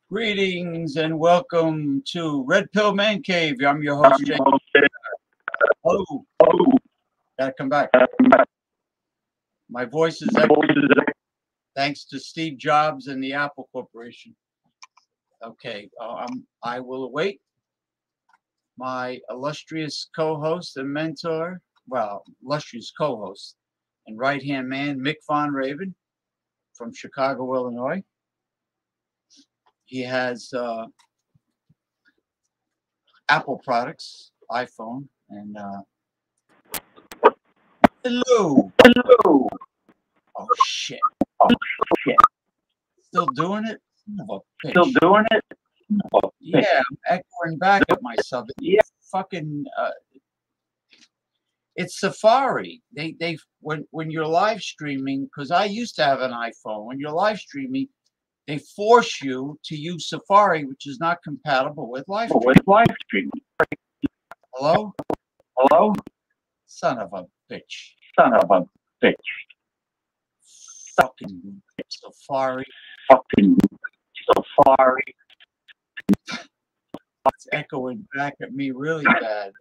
Greetings and welcome to Red Pill Man Cave. I'm your host, Jay. Oh, gotta come back. My voice is echoing thanks to Steve Jobs and the Apple Corporation. Okay, I will await my illustrious co-host and mentor, well, illustrious co-host and right-hand man, Mick Von Raven from Chicago, Illinois. He has Apple products, iPhone, and hello. Oh shit! Still doing it? Still doing it? Yeah, I'm echoing back at myself. Yeah, fucking. It's Safari. They when you're live streaming, because I used to have an iPhone. When you're live streaming, they force you to use Safari, which is not compatible with live streaming. Hello? Hello? Son of a bitch. Fucking Safari. It's echoing back at me really bad.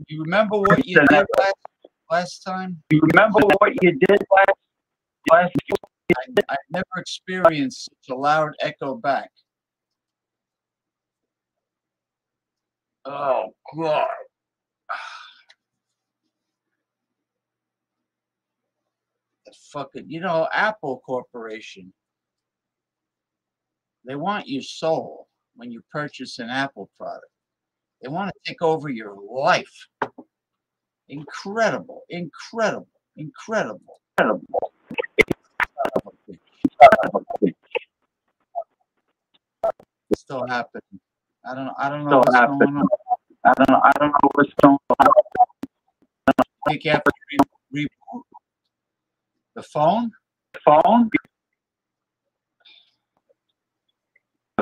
You remember what you did last? last time? You remember what you did last I never experienced such a loud echo back. Oh, God. The fucking, Apple Corporation. They want your soul when you purchase an Apple product. They want to take over your life. Incredible, incredible, incredible. It's still happening. I don't know what's going on. I don't know what's going on. I think you have to reboot the phone. Phone?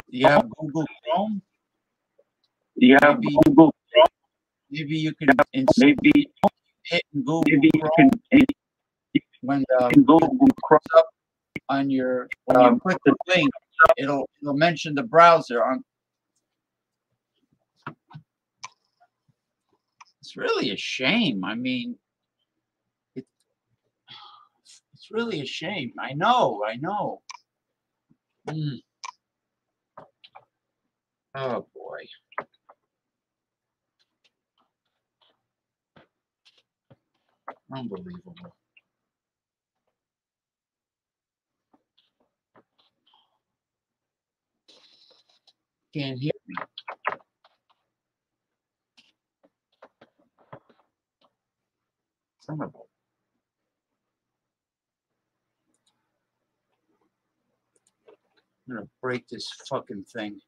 You have Google Chrome. You have Maybe- Google Chrome. Maybe you can Maybe hit Google you Chrome can when Google Chrome. on your when you click the link, it'll mention the browser on. It's really a shame. I mean, it's really a shame. I know. Oh boy. Unbelievable. Can't hear me. Son of a- I'm gonna break this fucking thing.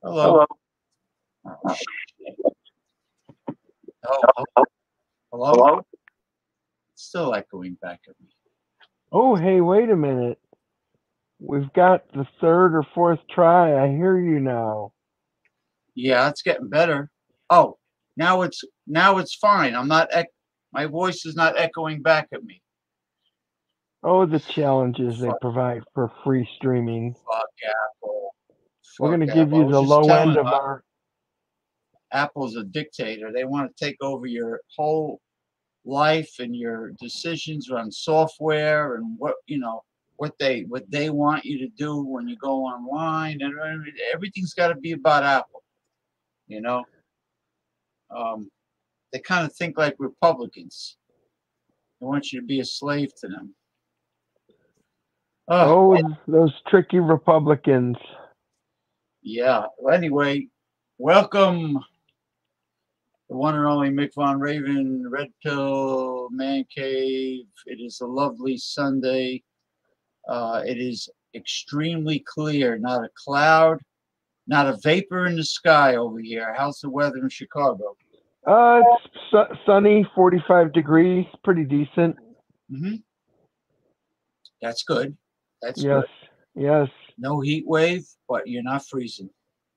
Hello. Oh, shit. Hello. Hello? Still echoing back at me. Oh, hey, wait a minute. We've got the third or fourth try. I hear you now. Yeah, it's getting better. Oh, now it's fine. I'm not. My voice is not echoing back at me. Oh, the challenges they Fuck. provide for free streaming. Fuck Apple. We're going to Fuck give Apple. I you was the just low telling end of you, our... Apple's a dictator. They want to take over your whole life and your decisions on software and what they want you to do when you go online, and everything's got to be about Apple. They kind of think like Republicans. They want you to be a slave to them. Oh, those tricky Republicans. Yeah. Well, anyway, welcome, the one and only Mick Von Raven, Red Pill Man Cave. It is a lovely Sunday. It is extremely clear, not a cloud, not a vapor in the sky over here. How's the weather in Chicago? It's sunny, 45 degrees, pretty decent. Mm-hmm. That's good. That's Yes, good. yes. No heat wave, but you're not freezing.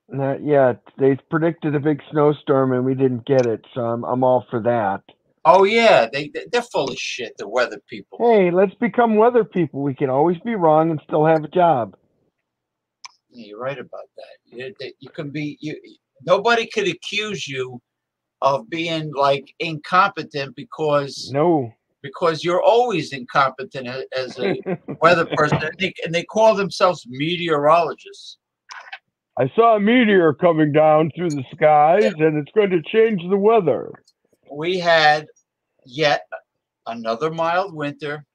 Not yet. They predicted a big snowstorm and we didn't get it, so I'm all for that. Oh yeah, they're full of shit. The weather people. Hey, let's become weather people. We can always be wrong and still have a job. Yeah, you're right about that. You can be. Nobody could accuse you of being like incompetent because you're always incompetent as a weather person, and they call themselves meteorologists. I saw a meteor coming down through the skies, and it's going to change the weather. We had yet another mild winter.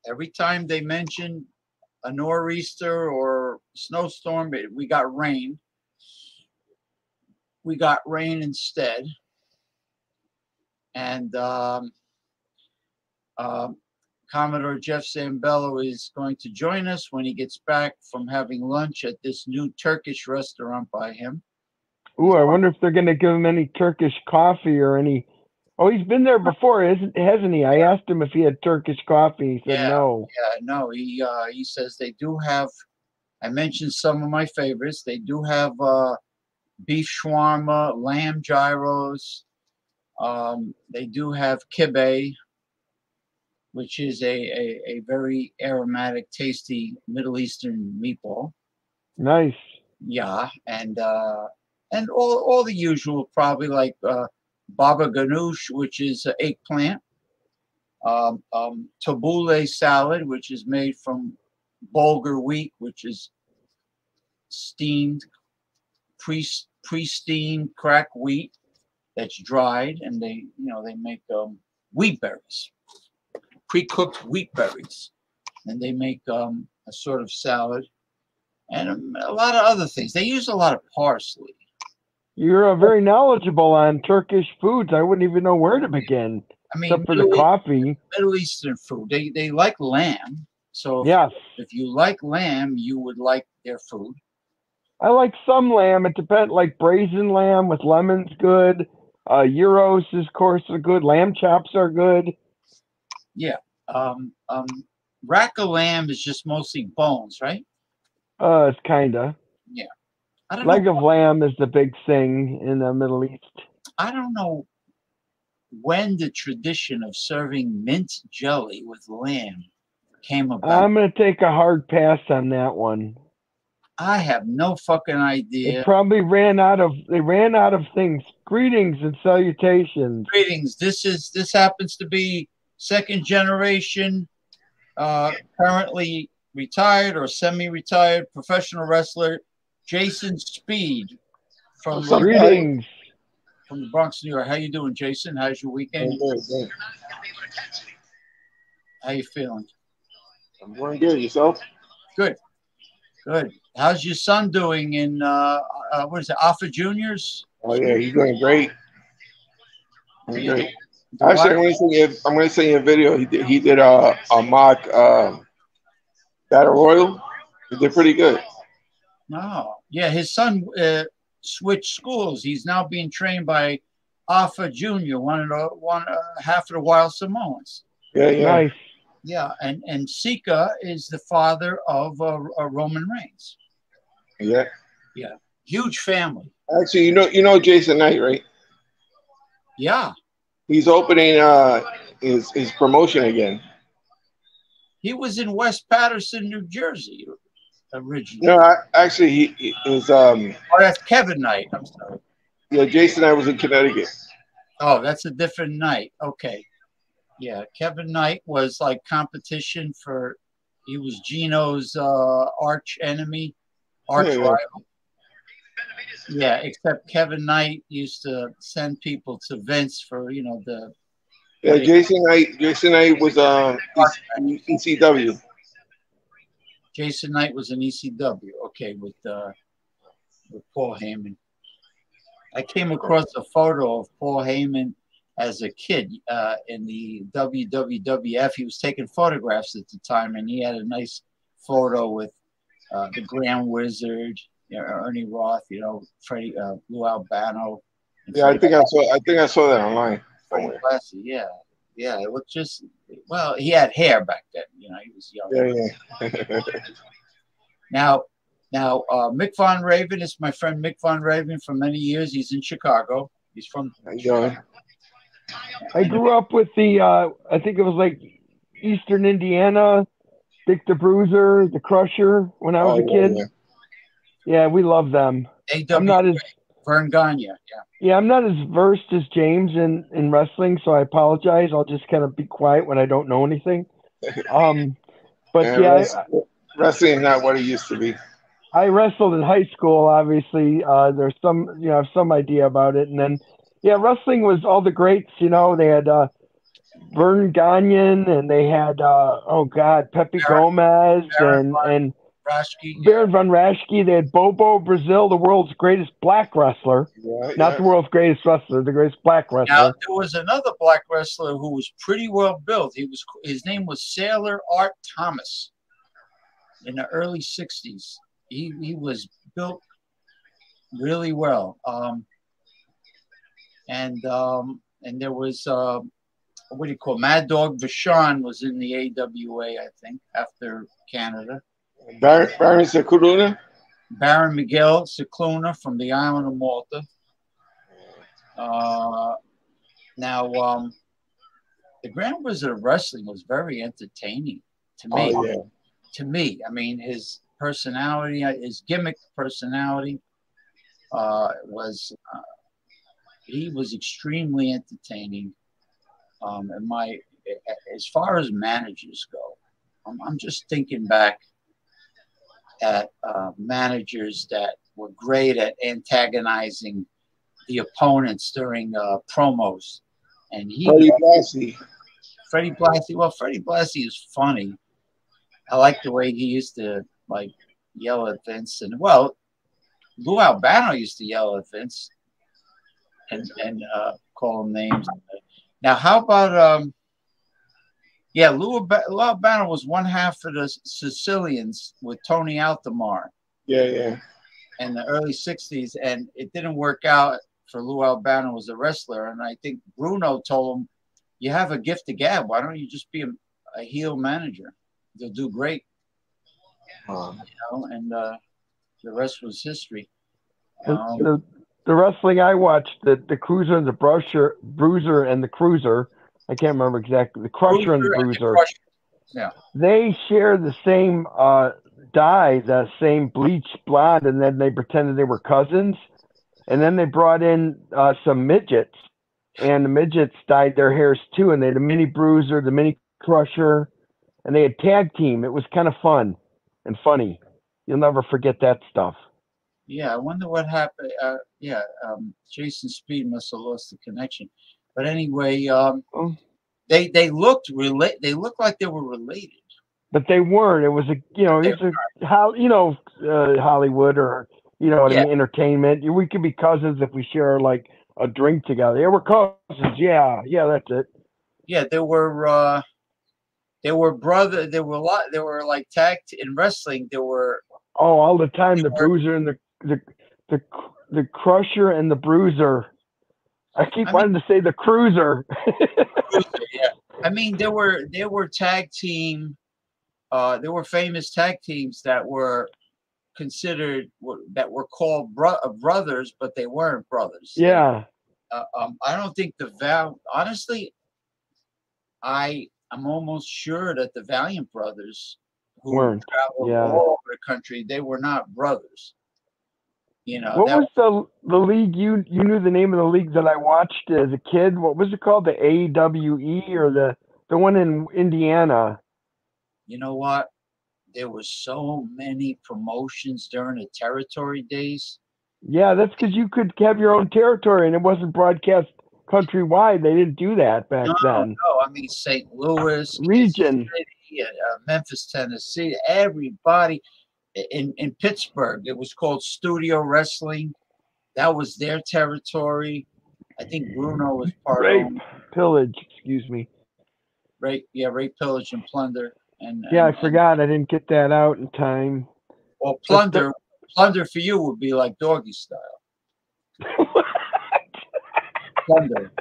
Every time they mention a nor'easter or snowstorm, we got rain. We got rain instead. And Commodore Jeff Zambello is going to join us when he gets back from having lunch at this new Turkish restaurant by him. Ooh, I wonder if they're going to give him any Turkish coffee or any... Oh, he's been there before, hasn't he? I asked him if he had Turkish coffee. He said no. Yeah, no. He says they do have... I mentioned some of my favorites. They do have beef shawarma, lamb gyros. They do have kibbeh, which is a very aromatic, tasty Middle Eastern meatball. Nice. Yeah, and all the usual, probably like baba ganoush, which is eggplant, tabbouleh salad, which is made from bulgur wheat, which is steamed, pre-steamed cracked wheat that's dried, and they make wheat berries, pre-cooked wheat berries, and they make a sort of salad and a lot of other things. They use a lot of parsley. You're very knowledgeable on Turkish foods. I wouldn't even know where to begin, I mean, except for the coffee. Middle Eastern food. They like lamb. So Yes. if you like lamb, you would like their food. I like some lamb. It depends, like braised lamb with lemon's good. Gyros, of course, are good. Lamb chops are good. Yeah. Rack of lamb is just mostly bones, right? It's kinda. Yeah. I don't Leg know. of lamb is the big thing in the Middle East. I don't know when the tradition of serving mint jelly with lamb came about. I'm gonna take a hard pass on that one. I have no fucking idea. They probably ran out of things. Greetings and salutations. Greetings. This happens to be second generation, currently retired or semi-retired professional wrestler Jason Speed from Greetings. From the Bronx, New York. How you doing, Jason? How's your weekend? Good. How you feeling? I'm doing good. Yourself? Good. How's your son doing in what is it, Alpha Juniors? Oh yeah, he's doing great. Doing Yeah. great. Actually, I'm going to send you a video. He did a mock battle royal. He did pretty good. No, yeah, his son switched schools. He's now being trained by Alpha Junior, half of the Wild Samoans. Yeah. Nice. Yeah, and Sika is the father of Roman Reigns. Yeah. Huge family. Actually, you know Jason Knight, right? Yeah, He's opening his promotion again. he was in West Patterson, New Jersey, originally. No, actually, he is. Oh, that's Kevin Knight. I'm sorry. Yeah, Jason Knight was in Connecticut. Oh, that's a different Knight. Okay. Yeah, Kevin Knight was like competition for. He was Gino's arch enemy, rival. Yeah, except Kevin Knight used to send people to Vince for the. Yeah, Jason Knight was ECW. Jason Knight was an ECW. Okay, with Paul Heyman. I came across a photo of Paul Heyman as a kid in the WWF. He was taking photographs at the time, and he had a nice photo with the Grand Wizard, Ernie Roth, Freddie Lou Albano. Yeah, I think I saw that online. Yeah. It was just he had hair back then. He was young. Yeah. Now, Mick Von Raven is my friend. Mick Von Raven for many years. He's in Chicago. He's from. I grew up with the I think it was like Eastern Indiana, Dick the Bruiser, the Crusher when I was a kid. Yeah, we love them. I'm not as Vern Gagne. Yeah, I'm not as versed as James in wrestling, so I apologize. I'll just kind of be quiet when I don't know anything. But wrestling is not what it used to be. I wrestled in high school. Obviously, there's some I have some idea about it, and then wrestling was all the greats. They had Vern Gagne, and they had Pepe Gomez and Baron Von Raschke. They had Bobo Brazil, the world's greatest black wrestler. Not the world's greatest wrestler, the greatest black wrestler. Now, there was another black wrestler who was pretty well built. His name was Sailor Art Thomas. In the early 60s. He was built really well. And there was what do you call Mad Dog Vachon was in the AWA, I think, after Canada. Baron Cicluna? Baron Miguel Cicluna from the island of Malta. Now, the Grand Wizard of Wrestling was very entertaining to me. Oh, yeah. To me, I mean, his personality, his gimmick personality was he was extremely entertaining. And as far as managers go, I'm just thinking back at managers that were great at antagonizing the opponents during promos. And Freddie Blassie. Freddie Blassie. Well, Freddie Blassie is funny. I like the way he used to like yell at Vince, and well, Lou Albano used to yell at Vince and call him names. Now, how about yeah, Lou Albano was one half of the Sicilians with Tony Altomare. Yeah. In the early '60s, and it didn't work out for Lou Albano as a wrestler. And I think Bruno told him, "You have a gift to gab. Why don't you just be a heel manager? You'll do great." You know, and the rest was history. The wrestling I watched, the Cruiser and the Bruiser and the Cruiser, I can't remember exactly, the Crusher and the Bruiser. Yeah, they share the same dye, the same bleached blonde, and then they pretended they were cousins. And then they brought in some midgets, and the midgets dyed their hairs too, and they had a mini Bruiser, the mini Crusher, and they had tag team. It was kind of fun and funny. You'll never forget that stuff. Yeah, I wonder what happened. Jason Speed must have lost the connection. But anyway, they looked They looked like they were related. But they weren't. It was Hollywood or entertainment. We could be cousins if we share like a drink together. Yeah, we're cousins. Yeah, that's it. Yeah, they were brother. There were like tag in wrestling. There were all the time the Bruiser and the Crusher and the Bruiser. I keep wanting to say the Cruiser. Yeah, I mean there were tag team. There were famous tag teams that were considered that were called brothers, but they weren't brothers. Yeah. I don't think honestly, I'm almost sure that the Valiant brothers, who traveled all over the country, they were not brothers. You know, what was the league you knew the name of the league that I watched as a kid? What was it called? The AWE or the one in Indiana? You know what? There were so many promotions during the territory days. Yeah, that's because you could have your own territory and it wasn't broadcast countrywide. They didn't do that back then. No, I mean St. Louis, region, City, Memphis, Tennessee, everybody. In Pittsburgh, it was called Studio Wrestling. That was their territory. I think Bruno was part of Pillage, excuse me. Rape Pillage and Plunder. And I forgot. I didn't get that out in time. Well, Plunder for you would be like Doggy Style. Plunger.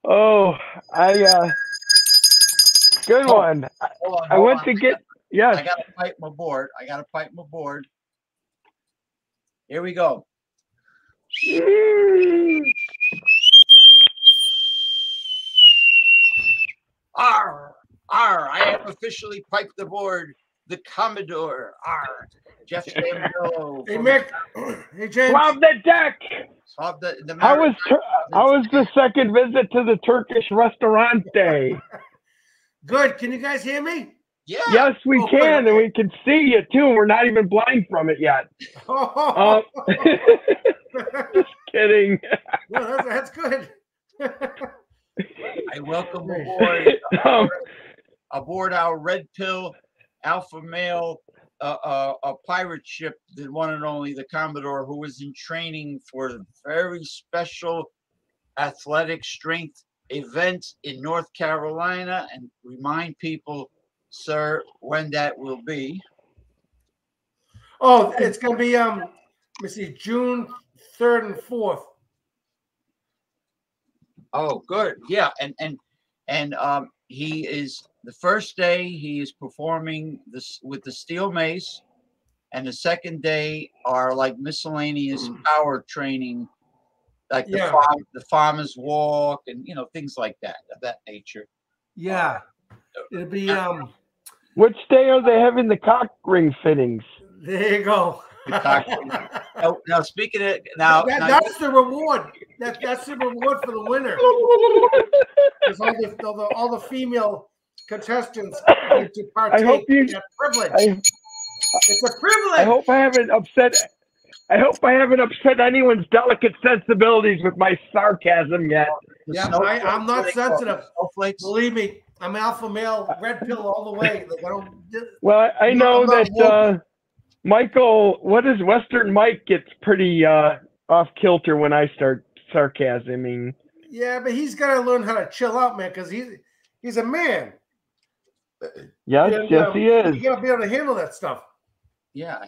Oh, good one. I went to get. Yes. I gotta pipe my board. Here we go. I have officially piped the board. The Commodore. Jeff Samuel. Hey Mick. Hey James. Swab the deck. How was the second visit to the Turkish Restaurante? Good. Can you guys hear me? Yeah. Yes, we can, and we can see you too. We're not even blind from it yet. Just kidding. No, that's good. I welcome aboard our Red Pill Alpha Male a pirate ship, the one and only the Commodore, who was in training for a very special athletic strength event in North Carolina, and remind people, sir, when that will be. Oh, it's going to be let me see, June 3rd and 4th. Oh, good. Yeah, and he is the first day he is performing this with the steel mace, and the second day are like miscellaneous power training, like the farmer's walk and things like that of that nature. Yeah, it'll be Which day are they having the cock ring fittings? There you go. Now speaking of now, That's the reward. That's the reward for the winner. Because all the female contestants get to partake hope you- in that privilege. It's a privilege. I hope I haven't upset anyone's delicate sensibilities with my sarcasm yet. Yeah, I'm not sensitive. Snowflakes. Believe me, I'm alpha male, red pill all the way. Like I don't. Well, I know I'm not that Michael, Western Mike gets pretty off kilter when I start sarcasming. Yeah, but he's got to learn how to chill out, man, because he's a man. Yes, And, yes, he is. You got to be able to handle that stuff. Yeah,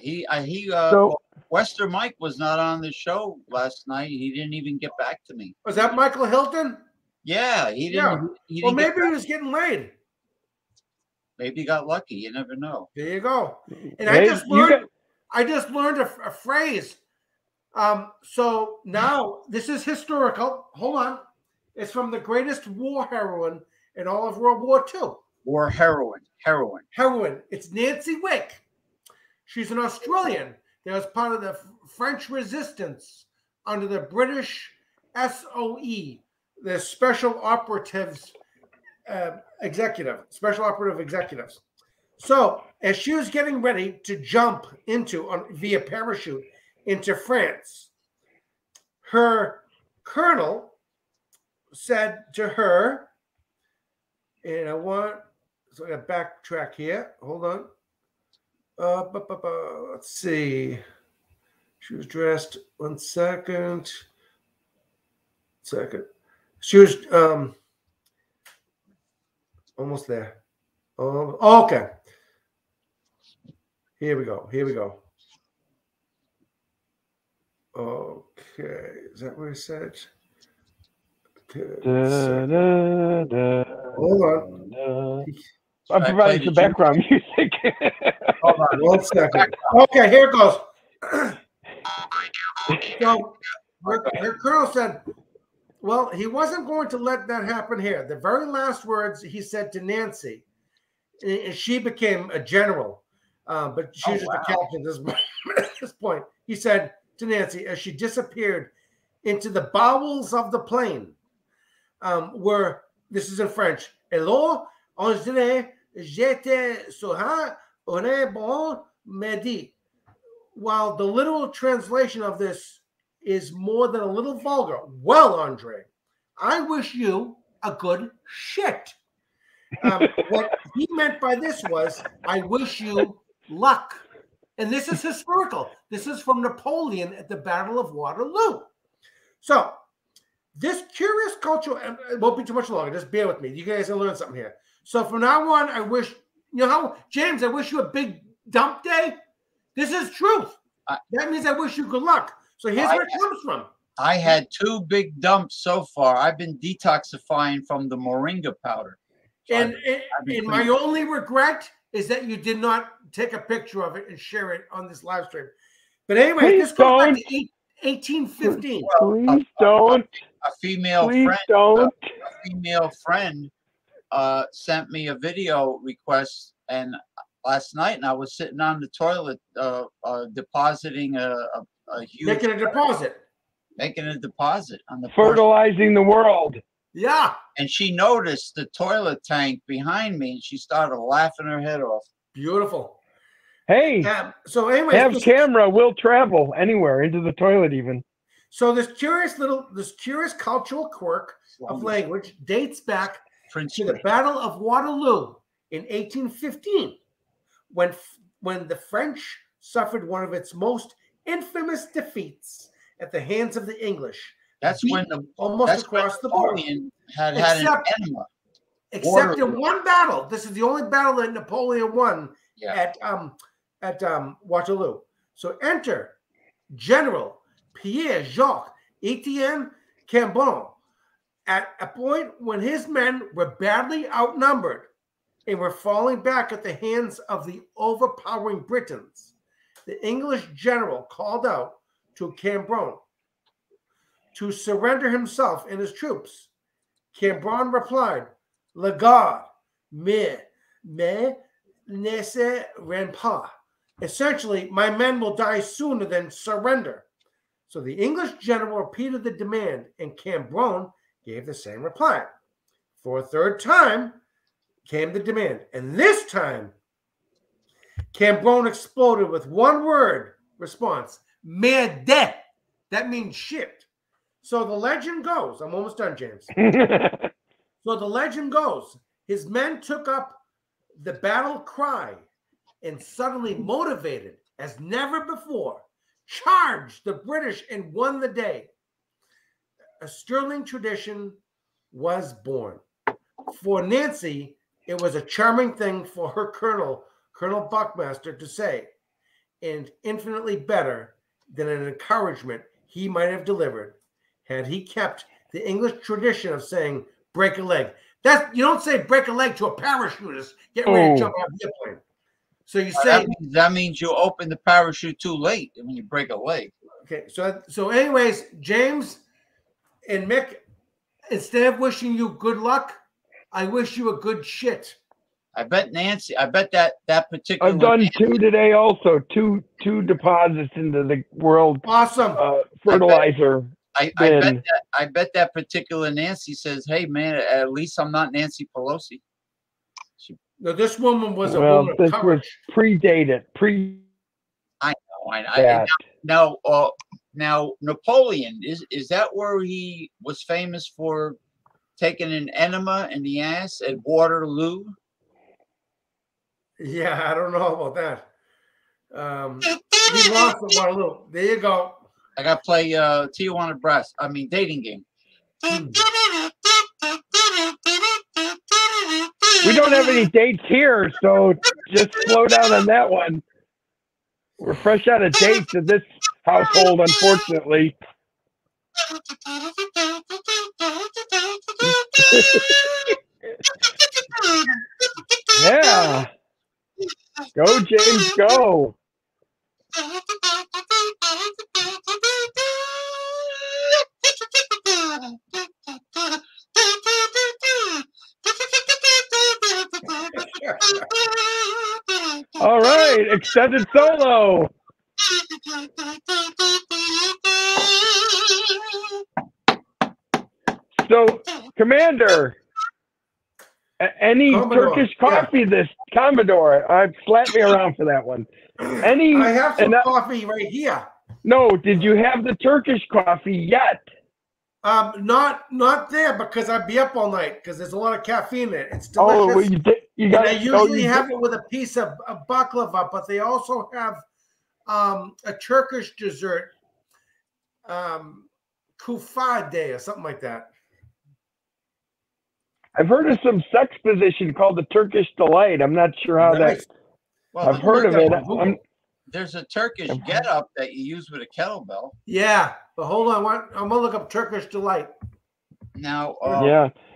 So- Western Mike was not on the show last night. He didn't even get back to me. Was that Michael Hilton? Yeah, he didn't. Yeah. He Well, didn't maybe he was getting laid. maybe he got lucky. You never know. There you go. And Hey, I just learned a phrase. So now this is historical. Hold on. It's from the greatest war heroine in all of World War II. Or heroin. Heroine. It's Nancy Wick. She's an Australian that was part of the French resistance under the British SOE, the Special Operatives Special Operative Executives. So as she was getting ready to jump via parachute into France, her colonel said to her, and I gotta backtrack here. Hold on. Let's see. She was dressed. 1 second. She was almost there. Okay. Here we go. Okay. Is that what I said? Okay. Hold on. I'm providing some background music. Hold on 1 second. Okay, here it goes. So her colonel said, well, he wasn't going to let that happen here. The very last words he said to Nancy, and she became a general, but she was just a captain at this point. He said to Nancy, as she disappeared into the bowels of the plane, where, this is in French, Hello, on dirait, j'étais soha, on est bon, midi. While the literal translation of this is more than a little vulgar. Well, Andre, I wish you a good shit. What he meant by this was, I wish you luck. And this is historical. This is from Napoleon at the Battle of Waterloo. So, this curious cultural, it won't be too much longer. Just bear with me. You guys will learn something here. So, from now on, I wish, you know how, James, I wish you a big dump day. This is truth. That means I wish you good luck. So here's where it comes from. I had 2 big dumps so far. I've been detoxifying from the moringa powder. So And my only regret is that you did not take a picture of it and share it on this live stream. But anyway, Please this goes back don't. to 1815. Please don't. a female Please friend. don't. A female friend sent me a video request, and last night, and I was sitting on the toilet depositing a huge Making a deposit. on the porch. Fertilizing the world. Yeah. And she noticed the toilet tank behind me, and she started laughing her head off. Beautiful. Hey, So anyway, have camera will travel anywhere into the toilet even. so this curious cultural quirk of language dates back Prince to the Battle of Waterloo in 1815, when the French suffered one of its most infamous defeats at the hands of the English. That's when almost across the board. Napoleon had an enema. Except in one battle. This is the only battle that Napoleon won at Waterloo. So enter General Pierre-Jacques Etienne Cambon at a point when his men were badly outnumbered and were falling back at the hands of the overpowering Britons. The English general called out to Cambron to surrender himself and his troops. Cambron replied, "Le garde, mais ne se rend pas." Essentially, my men will die sooner than surrender. So the English general repeated the demand, and Cambronne gave the same reply. For a third time came the demand, and this time Cambronne exploded with one word response: merde. That means shit. So the legend goes, I'm almost done, James. So the legend goes, his men took up the battle cry and suddenly motivated as never before, charged the British and won the day. A sterling tradition was born. For Nancy, it was a charming thing for her Colonel Buckmaster, to say, and infinitely better than an encouragement he might have delivered had he kept the English tradition of saying, break a leg. You don't say break a leg to a parachutist getting ready to jump out of the airplane. So you say that means you open the parachute too late when you break a leg. Okay, so anyways, James and Mick, instead of wishing you good luck, I wish you a good shit. I bet that particular. I've done two today also. Two deposits into the world. Awesome. Fertilizer. I bet that particular Nancy says, "Hey man, at least I'm not Nancy Pelosi." No, this woman was a woman of courage. Was predated. I know. Now Napoleon is that where he was famous for taking an enema in the ass at Waterloo? Yeah, I don't know about that. He lost at Waterloo. There you go. I got to play Tijuana Brass. I mean, dating game. We don't have any dates here, so just slow down on that one. We're fresh out of dates in this household, unfortunately. Yeah. Go, James, go. All right, extended solo. So, Commander, any Commodore, Turkish coffee this Commodore? Slap me around for that one. I have some coffee right here. No, did you have the Turkish coffee yet? Not there, because I'd be up all night because there's a lot of caffeine in it. It's delicious. Oh, well, you got. I usually have it with a piece of baklava, but they also have a Turkish dessert, kufade or something like that. I've heard of some sex position called the Turkish delight. I'm not sure how Nice. that. Well, I've heard of it. There's a Turkish get-up that you use with a kettlebell. Yeah, but hold on, I'm gonna look up Turkish delight. Now,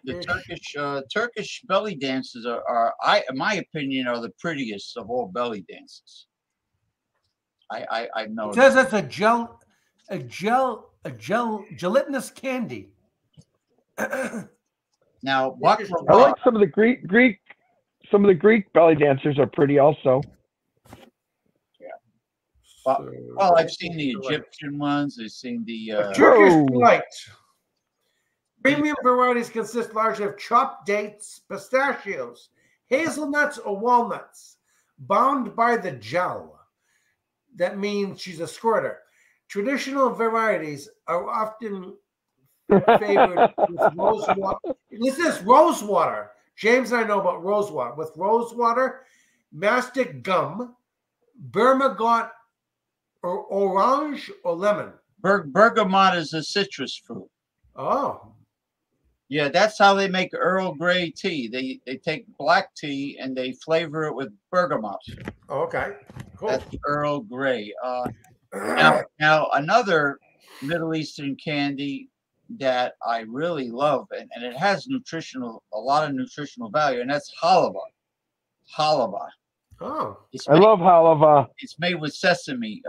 the Turkish belly dances are, in my opinion, are the prettiest of all belly dances. I know. It says that's a gelatinous candy. Now, I like some of the Greek. Some of the Greek belly dancers are pretty also. Well, I've seen the Egyptian ones. I've seen the Turkish delight. Premium varieties consist largely of chopped dates, pistachios, hazelnuts, or walnuts, bound by the gel. That means she's a squirter. Traditional varieties are often favored with rose water. This is rose water. James and I know about rose water. With rose water, mastic gum, bergamot, or orange or lemon. Bergamot is a citrus fruit. Oh. Yeah, that's how they make Earl Grey tea. They take black tea and they flavor it with bergamot. Oh, okay, cool. That's Earl Grey. Now another Middle Eastern candy that I really love, and it has a lot of nutritional value, and that's halava. Halava. Oh, I love halava. It's made with sesame,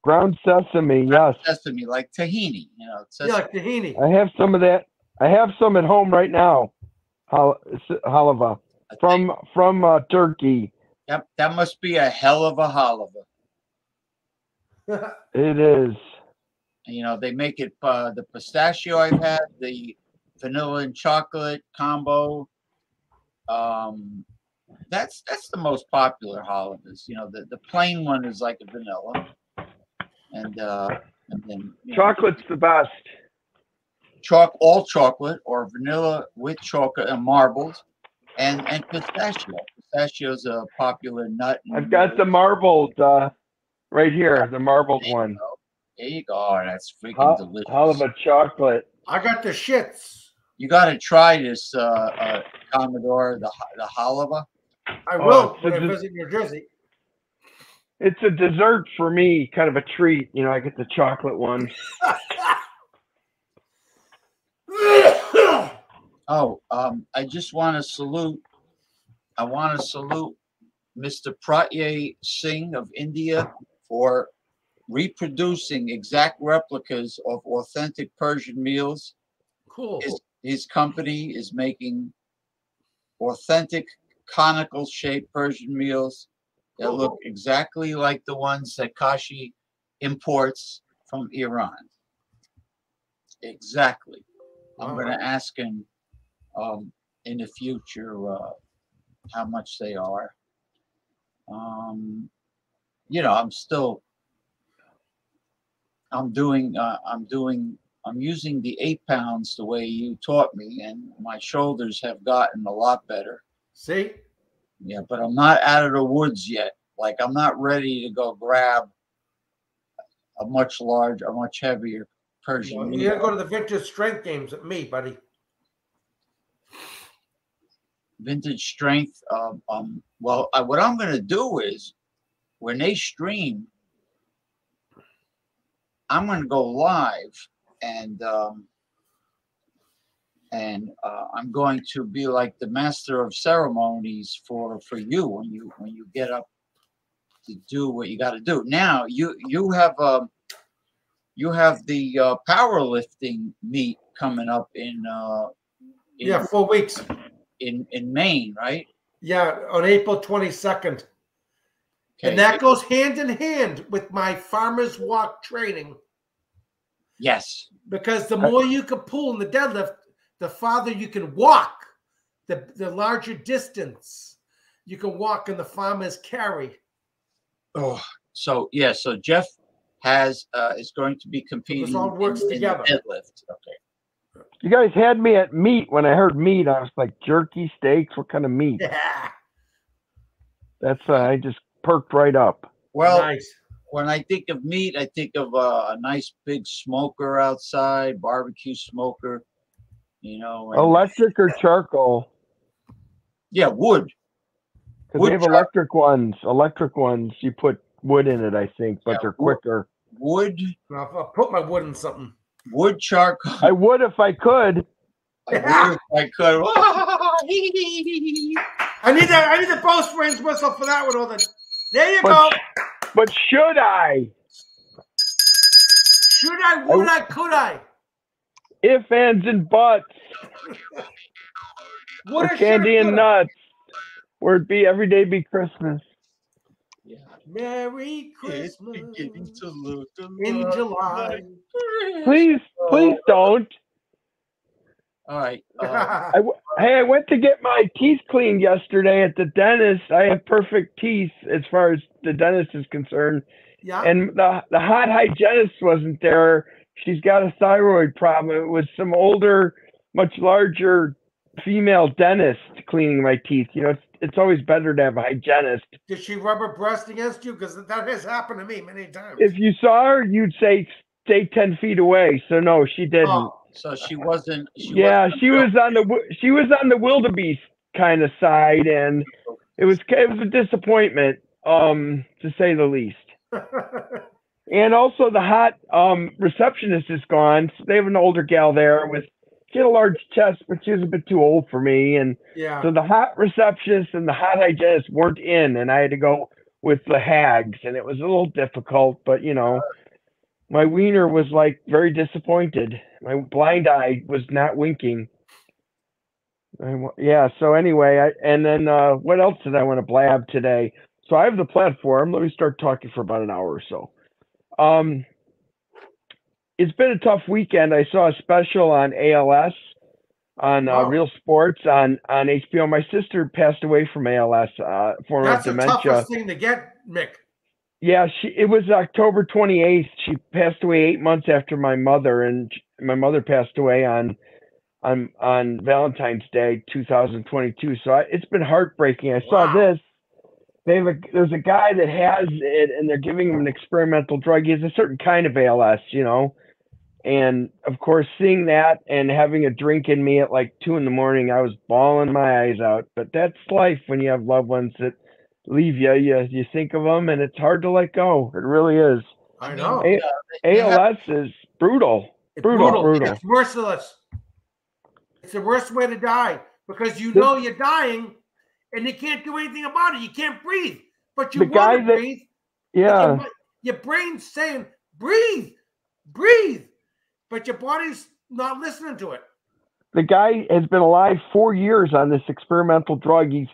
ground sesame, yes. Sesame, like tahini, yeah, like tahini. I have some of that. I have some at home right now. Halava from Turkey. That must be a hell of a halava. It is. You know, they make it the pistachio I've had, the vanilla and chocolate combo. That's the most popular halavas. You know, the plain one is like a vanilla, and then Chocolate's the best. All chocolate or vanilla with chocolate and marbled, and pistachio. Pistachio's a popular nut. I've got the marbled right here, the marbled one. There you go. Oh, that's freaking delicious. Halava chocolate. I got the shits. You got to try this, Commodore, the halava. I will when I visit New Jersey. It's a dessert for me, kind of a treat. You know, I get the chocolate one. Oh, I just want to salute. I want to salute Mr. Pratya Singh of India for reproducing exact replicas of authentic Persian meals. Cool. His company is making authentic conical shaped Persian meals that look exactly like the ones that Kashi imports from Iran. Exactly. I'm going to ask him in the future how much they are. You know, I'm using the 8 pounds the way you taught me, and my shoulders have gotten a lot better. See? Yeah, but I'm not out of the woods yet. Like, I'm not ready to go grab a much heavier Persian. Well, you gotta go to the Vintage Strength games with me, buddy. Vintage Strength. Well, what I'm going to do is when they stream, I'm going to go live, and I'm going to be like the master of ceremonies for you when you get up to do what you got to do. Now you have the powerlifting meet coming up in 4 weeks in Maine, right? Yeah, on April 22nd. Okay. And that goes hand in hand with my farmer's walk training. Yes. Because the more you can pull in the deadlift, the farther you can walk, the larger distance you can walk in the farmer's carry. Oh, so yeah, so Jeff is going to be competing. This all works together. In the deadlift. Okay. You guys had me at meat. When I heard meat, I was like, jerky, steaks, what kind of meat? Yeah. That's I just perked right up. Well, nice. When I think of meat, I think of a nice big smoker outside, barbecue smoker. You know, electric or charcoal? Yeah, wood. Because they have electric ones. Electric ones, you put wood in it, I think, but they're quicker. Wood. I'll put my wood in something. Wood charcoal. I would if I could. I would if I could. I need the bowstring's whistle for that one. There you go. But should I? Should I? Would I? Could I? If, ands, and buts. What or candy and nuts. Where it'd be every day be Christmas. Yeah. Merry Christmas. It's beginning to look in July. Please don't. All right. I went to get my teeth cleaned yesterday at the dentist. I have perfect teeth as far as the dentist is concerned. Yeah. And the hot hygienist wasn't there. She's got a thyroid problem. It was some older, much larger female dentist cleaning my teeth. You know, it's always better to have a hygienist. Did she rub her breast against you? Because that has happened to me many times. If you saw her, you'd say stay 10 feet away. So no, she didn't. Oh, so she wasn't. She was on the wildebeest kind of side, and it was a disappointment, to say the least. And also the hot receptionist is gone. So they have an older gal there she had a large chest, but she was a bit too old for me. And so the hot receptionist and the hot hygienist weren't in, and I had to go with the hags, and it was a little difficult, but you know, my wiener was like very disappointed. My blind eye was not winking. Yeah. So anyway, and then what else did I want to blab today? So I have the platform. Let me start talking for about an hour or so. It's been a tough weekend. I saw a special on ALS on Real Sports on HBO. My sister passed away from ALS, form of That's the dementia. toughest thing to get, Mick. Yeah, it was October 28th. She passed away 8 months after my mother, and my mother passed away on Valentine's Day 2022. So it's been heartbreaking. I saw this. There's a guy that has it, and they're giving him an experimental drug. He has a certain kind of ALS, you know. And of course, seeing that and having a drink in me at like 2 a.m, I was bawling my eyes out. But that's life when you have loved ones that leave you. You think of them, and it's hard to let go. It really is. I know. ALS is brutal. Brutal. It's merciless. It's the worst way to die because you know you're dying, and you can't do anything about it. You can't breathe, but you want to breathe. Yeah. Your brain's saying, breathe, breathe, but your body's not listening to it. The guy has been alive 4 years on this experimental drug. He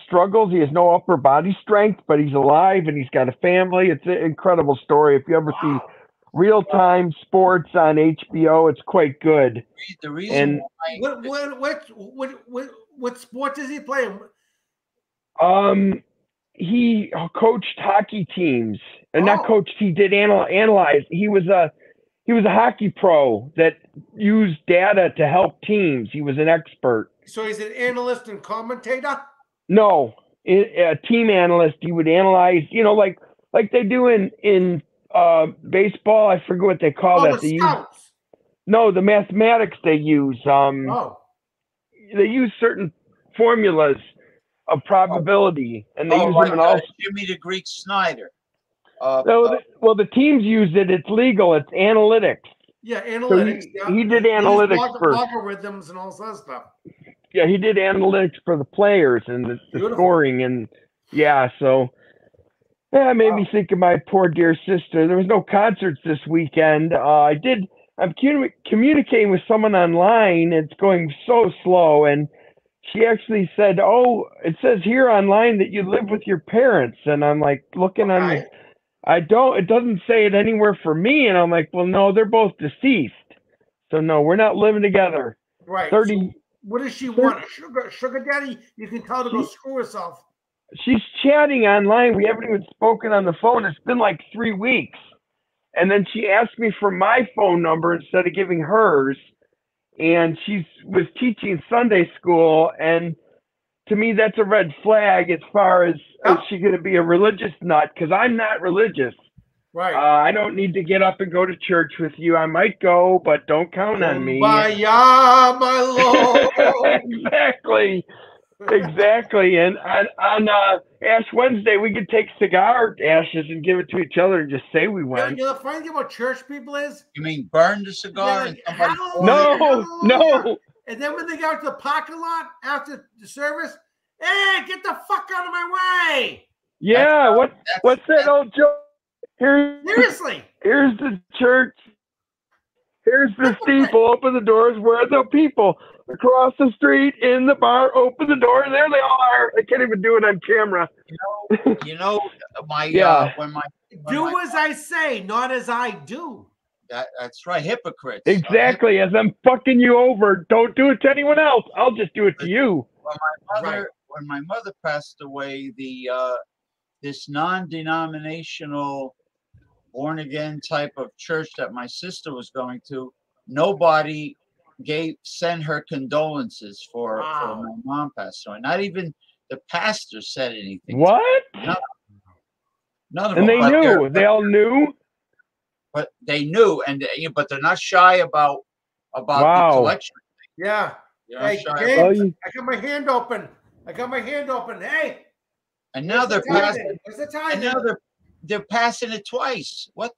struggles. He has no upper body strength, but he's alive and he's got a family. It's an incredible story. If you ever see real-time sports on HBO, it's quite good. The reason what sport does he play? He coached hockey teams, and not coached. He did analyze. He was a hockey pro that used data to help teams. He was an expert. So he's an analyst and commentator? No, a team analyst. He would analyze, like they do in baseball. I forget what they call that. The scouts. The mathematics they use. They use certain formulas of probability, and they use them in all. Jimmy the Greek Snyder. The teams use it. It's legal. It's analytics. Yeah, analytics. So he did analytics for algorithms and all that stuff. Yeah, he did analytics for the players and the scoring, and so it made me think of my poor dear sister. There was no concerts this weekend. I'm communicating with someone online. It's going so slow, and she actually said, "Oh, it says here online that you live with your parents," and I'm like looking on. It doesn't say it anywhere for me, and I'm like, well, no, they're both deceased, so no, we're not living together. Right. 30. What does she want? Sugar daddy? You can tell her to go screw herself. She's chatting online. We haven't even spoken on the phone. It's been like 3 weeks. And then she asked me for my phone number instead of giving hers. And she was teaching Sunday school. And to me, that's a red flag as far as is she going to be a religious nut? Because I'm not religious. Right. I don't need to get up and go to church with you. I might go, but don't count on me. Kumbaya, my Lord. Exactly. And on Ash Wednesday, we could take cigar ashes and give it to each other and just say we went. The funny thing about church people is... You mean burn the cigar? No. And then when they go to the parking lot after the service, hey, get the fuck out of my way. Yeah, what's that old joke? Seriously. Here's the church. Here's the steeple. Open the doors. Where are the people? Across the street, in the bar. Open the door. There they all are. I can't even do it on camera. Do as I say, not as I do. That's right. Hypocrites. Exactly. As I'm fucking you over, don't do it to anyone else. I'll just do it to you. When my mother passed away, this non-denominational born-again type of church that my sister was going to, nobody sent her condolences for my mom passed away. Not even the pastor said anything. What? None of and them. They knew. They all knew. But they knew, but they're not shy about the collection. Yeah. Hey, James, I got my hand open. Hey. And now they're passing. And now they're passing it twice. What's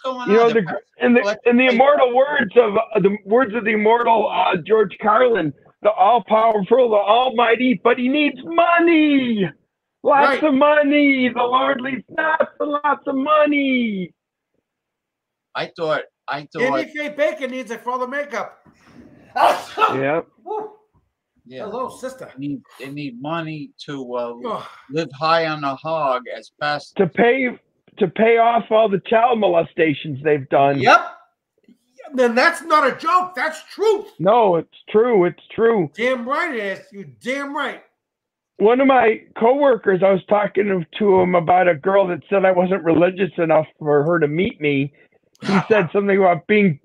going on? In the immortal words of the immortal George Carlin, the all-powerful, the almighty, but he needs money. Lots of money. The Lord leaves lots of money. I thought Jimmy Faye Bacon needs it for all the makeup. Yeah. Yeah. Hello, sister. They need money to Ugh. live high on the hog as fast. to pay off all the child molestations they've done. Yep. Then that's not a joke. That's truth. No, it's true. It's true. Damn right it is. You damn right. One of my coworkers, I was talking to him about a girl that said I wasn't religious enough for her to meet me. He said something about being,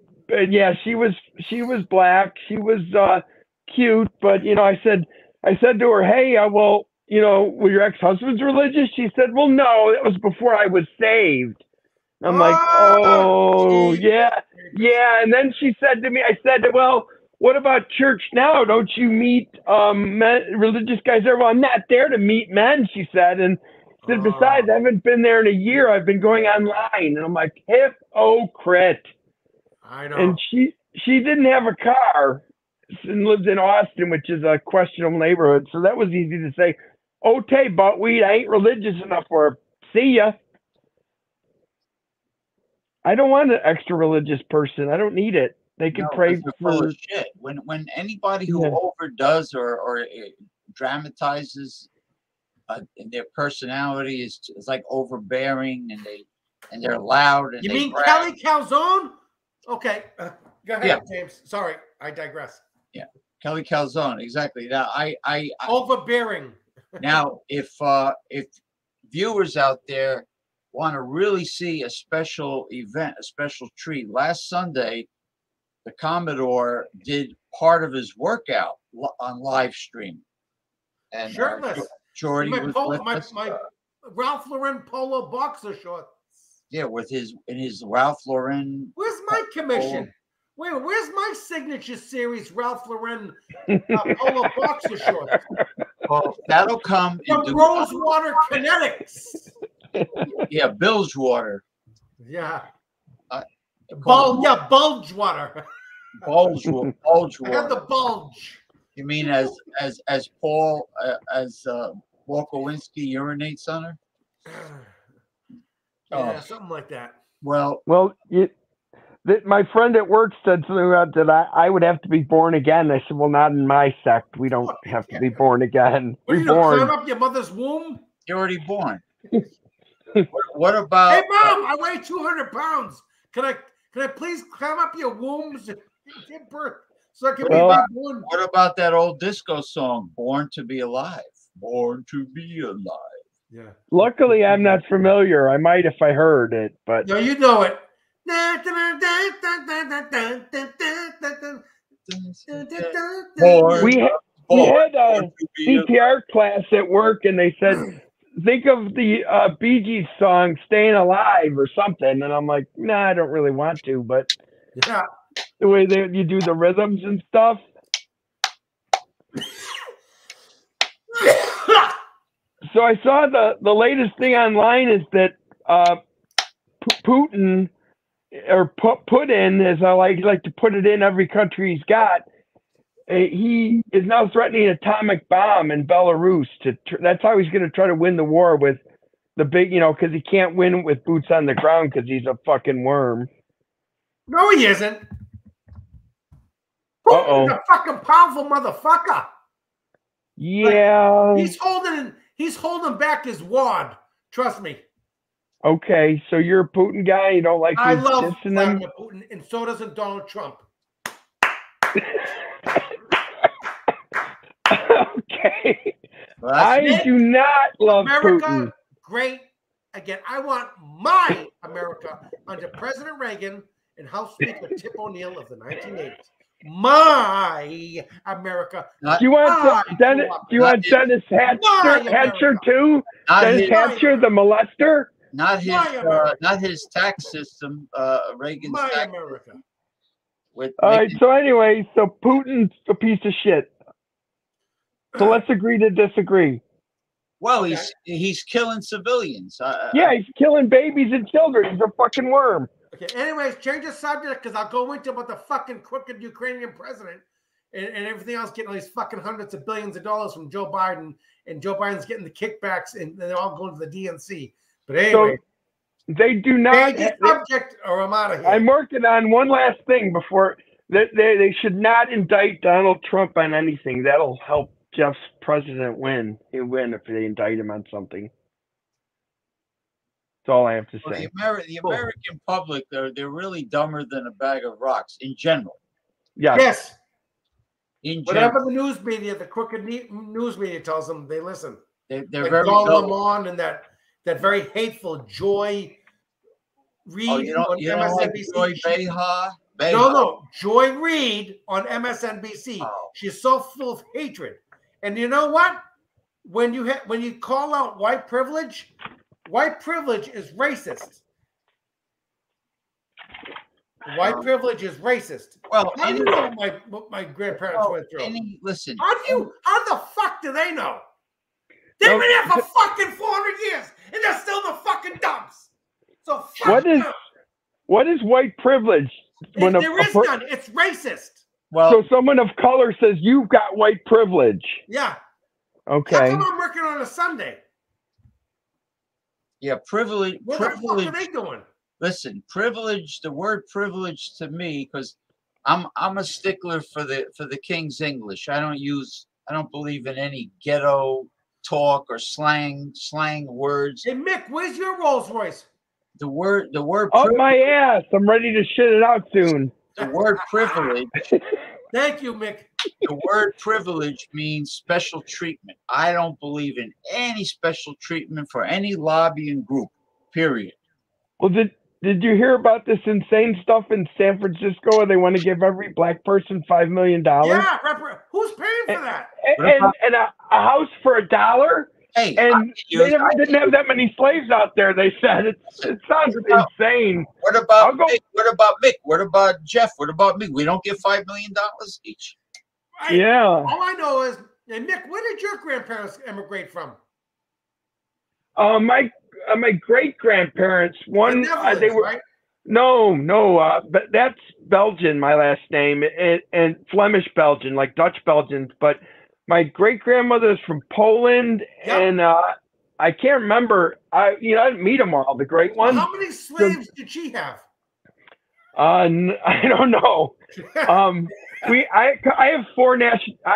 yeah, she was black, she was cute, but you know, I said to her, hey, well, you know, were your ex-husband's religious? She said, well, no, that was before I was saved. I'm like, oh, yeah. And then she said to me, I said, well, what about church now? Don't you meet men, religious guys there? Well, I'm not there to meet men, she said. And she said, besides, I haven't been there in a year. I've been going online. And I'm like, hypocrite. I know. And she didn't have a car and lives in Austin, which is a questionable neighborhood. So that was easy to say, okay, buttweed, I ain't religious enough for her. See ya. I don't want an extra religious person. I don't need it. They can pray full for of shit. When anybody who overdoes or dramatizes their personality is like overbearing and they're loud. And you they mean brag. Kelly Calzone? Okay, go ahead, Yeah. James. Sorry, I digress. Yeah, Kelly Calzone, exactly. Now I Overbearing. now if viewers out there want to really see a special event, a special treat, last Sunday, the Commodore did part of his workout on live stream. And Shirtless. Jordy was with us. My Ralph Lauren polo boxer shorts. Yeah, with his Ralph Lauren. Where's my commission? Where's my signature series Ralph Lauren polo boxer shorts? Well, that'll come From Rosewater Kinetics. Yeah, Bilgewater. Yeah. Bulgewater. Bulgewater. Bulgewater. I got the bulge. You mean as Paul Wolkowinski urinates on her? Yeah, something like that. Well, my friend at work said something about that I would have to be born again. I said, well, not in my sect. We don't have to be born again. What are you born. climb up your mother's womb? You're already born. What about? Hey, Mom, I weigh 200 pounds. Can I please climb up your wombs and give birth so I can be born? What about that old disco song, "Born to Be Alive"? Born to be alive. Yeah. Luckily, I'm not familiar. I might if I heard it, but no, you know it. We had a CPR class at work, and they said, think of the Bee Gees song "Staying Alive" or something, and I'm like, nah, I don't really want to, but yeah, the way you do the rhythms and stuff. So I saw the latest thing online is that Putin, or Putin, as I like to put it in every country he's got, he is now threatening an atomic bomb in Belarus. That's how he's going to try to win the war with the big, because he can't win with boots on the ground because he's a fucking worm. No, he isn't. Putin's a fucking powerful motherfucker. Yeah. Like, he's holding back his wad. Trust me. Okay, so you're a Putin guy. You don't like. I love Vladimir Putin, and so doesn't Donald Trump. Okay. Well, I do not love America. Putin. Great. Again, I want my America under President Reagan and House Speaker Tip O'Neill of the 1980s. My America. Do you want Dennis Hatcher too? Dennis Hatcher, the molester? Not his tax system. Reagan's my tax America. All right. So anyway, so Putin's a piece of shit. So let's agree to disagree. Well, he's killing civilians. Yeah, he's killing babies and children. He's a fucking worm. Okay. Anyways, change the subject because I'll go into about the fucking crooked Ukrainian president and everything else getting all these fucking hundreds of billions of dollars from Joe Biden, and Joe Biden's getting the kickbacks, and they're all going to the DNC. But anyway, so they do not. Change the subject, or I'm out of here. I'm working on one last thing before. They should not indict Donald Trump on anything. That'll help Jeff's president win. He'll win if they indict him on something. That's all I have to Well, say. the American public, they're really dumber than a bag of rocks in general. Yeah. Yes. In Whatever general, the news media, the crooked news media tells them, they listen. they're Like very Don dull. Lemon and that very hateful Joy Reid Oh, you on don't like MSNBC. Joy Behar? No, Joy Reid on MSNBC. Oh. She's so full of hatred. And you know what? When you call out white privilege is racist. White privilege is racist. Well, How do you know what my grandparents went through? Listen. How the fuck do they know? They've been here for fucking 400 years, and they're still the fucking dumps. So fuck them. What is white privilege? There is none. It's racist. Well, so someone of color says you've got white privilege. Yeah. Okay. How come I'm working on a Sunday? yeah, privilege. What the fuck are they doing? Listen, privilege. The word privilege to me, because I'm a stickler for the King's English. I don't believe in any ghetto talk or slang words. Hey Mick, where's your Rolls Royce? The word Up my ass. I'm ready to shit it out soon. the word privilege. Thank you, Mick. The word privilege means special treatment. I don't believe in any special treatment for any lobbying group. Period. Well, did you hear about this insane stuff in San Francisco where they want to give every black person $5 million? Yeah, who's paying for that? And a house for $1? Hey, and they didn't have that many slaves out there. They said it sounds insane. What about Mick? What about Mick? What about Jeff? What about me? We don't get $5 million each. Yeah. All I know is, hey Mick, where did your grandparents immigrate from? My great grandparents. One they were right? No, but that's Belgian. My last name and Flemish Belgian, like Dutch Belgians, but. My great grandmother is from Poland, and I can't remember. I didn't meet them all. The great one. How many slaves did she have? I don't know. I have four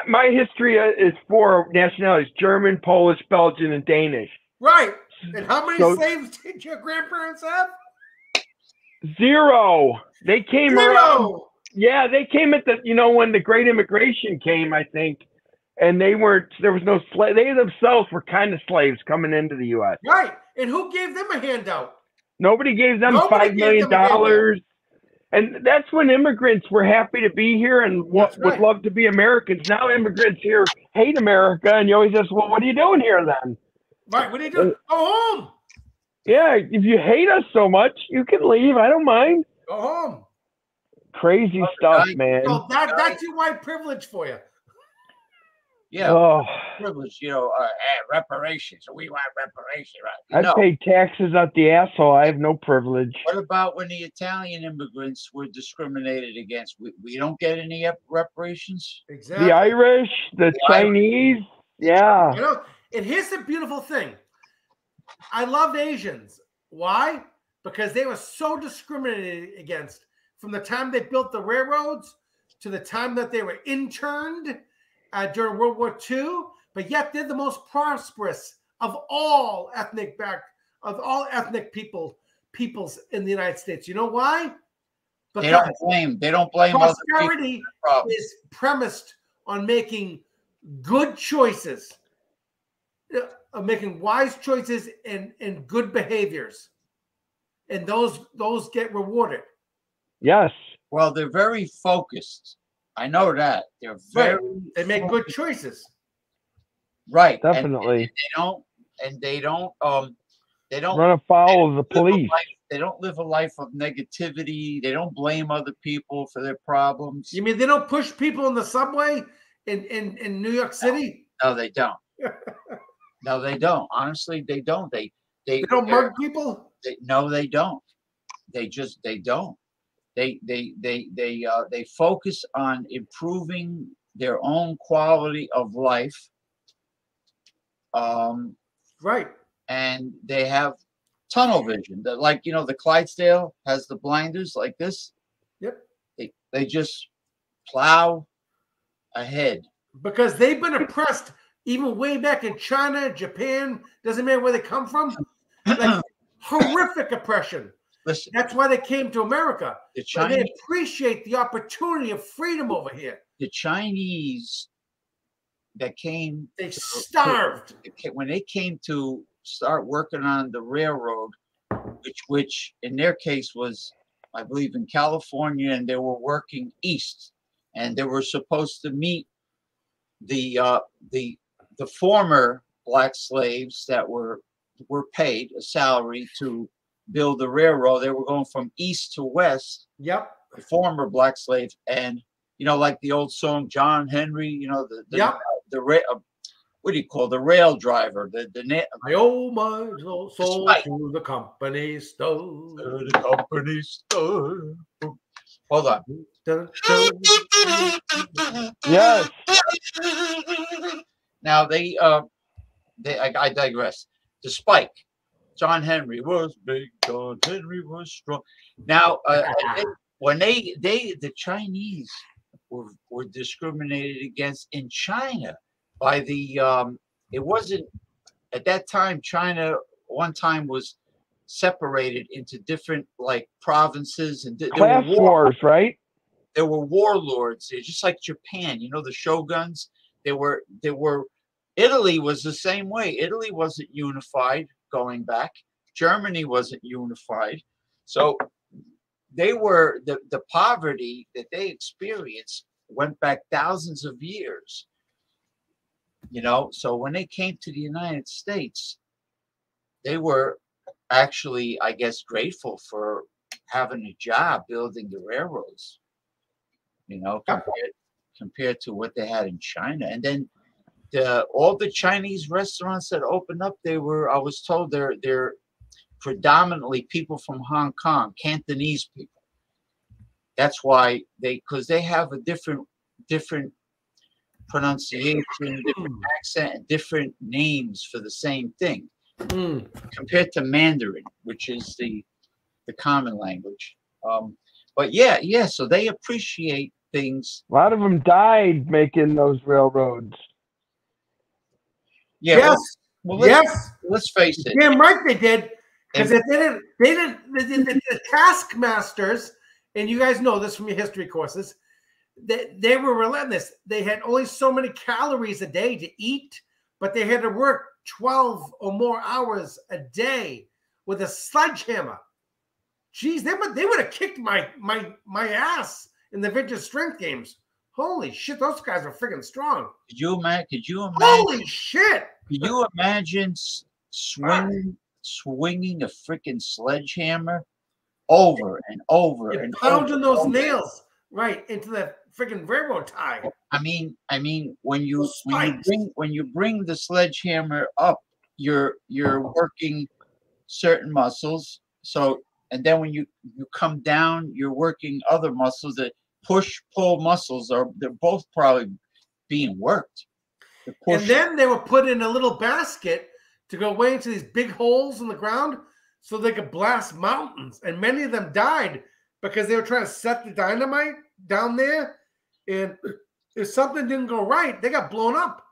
my history is 4 nationalities: German, Polish, Belgian, and Danish. Right. And how many slaves did your grandparents have? 0. They came 0. around. Yeah, they came at when the Great Immigration came, I think. And there was no slave. They themselves were kind of slaves coming into the U.S. Right. And who gave them a handout? Nobody gave them $5 million. And that's when immigrants were happy to be here and would love to be Americans. Now immigrants here hate America. And you always ask, well, what are you doing here then? Right. What are you doing? Go home. Yeah. If you hate us so much, you can leave. I don't mind. Go home. Crazy stuff, man. So that's your white privilege for you. Yeah, privilege, reparations. We want reparations, right? I pay taxes out the asshole. I have no privilege. What about when the Italian immigrants were discriminated against? We don't get any reparations? Exactly. The Irish, the Chinese, yeah. And here's the beautiful thing. I love Asians. Why? Because they were so discriminated against from the time they built the railroads to the time that they were interned during World War II, but yet they're the most prosperous of all ethnic peoples in the United States. You know why? Because they don't blame prosperity is premised on making good choices, making wise choices and good behaviors, and those get rewarded. Yes. Well, they're very focused. I know that they're they make good choices. Right. Definitely. And they don't run afoul of the police. They don't live a life of negativity. They don't blame other people for their problems. You mean they don't push people in the subway in New York City? No, they don't. No, they don't. Honestly, they don't. They don't mug people? No, they don't. They don't. They focus on improving their own quality of life. Right. And they have tunnel vision. That, like, the Clydesdale has the blinders like this. Yep. They just plow ahead. Because they've been oppressed even way back in China, Japan, doesn't matter where they come from. Like horrific oppression. Listen, That's why they came to America. the But they Chinese, appreciate the opportunity of freedom over here. the Chinese that came, They starved. when they came to start working on the railroad, which in their case was, I believe, in California, and they were working east, and they were supposed to meet the former black slaves that were paid a salary to build the railroad. They were going from east to west. Yep. The former black slaves, and like the old song John Henry, Yep. what do you call the rail driver? I owe my soul right. to the company store. The company store. Hold on. Dun, dun. Yes. Now I digress. The spike. John Henry was big. John Henry was strong. Now, when the Chinese were discriminated against in China by the it wasn't at that time. China one time was separated into different like provinces, and Class wars, right? there were warlords. They're just like Japan, the shoguns. They were Italy was the same way. Italy wasn't unified going back. Germany wasn't unified. So they were the poverty that they experienced went back thousands of years. So when they came to the United States, they were actually, I guess, grateful for having a job building the railroads, compared to what they had in China. And then all the Chinese restaurants that opened up, I was told they're predominantly people from Hong Kong, Cantonese people. That's why because they have a different pronunciation, different accent, and different names for the same thing compared to Mandarin, which is the common language. But yeah, so they appreciate things. A lot of them died making those railroads. Yeah. Yes. Well, let's face it. Damn right they did. Because the taskmasters, and you guys know this from your history courses, they were relentless. They had only so many calories a day to eat, but they had to work 12 or more hours a day with a sledgehammer. Jeez, they would have kicked my ass in the vintage strength games. Holy shit, those guys are freaking strong. Could you imagine? Holy shit! Could you imagine swinging a freaking sledgehammer over and over and pounding over, those nails right into the freaking railroad tie? I mean, when you bring the sledgehammer up, you're working certain muscles. So, and then when you come down, you're working other muscles. That push-pull muscles they're both probably being worked. And then they were put in a little basket to go away into these big holes in the ground so they could blast mountains. And many of them died because they were trying to set the dynamite down there. And if something didn't go right, they got blown up.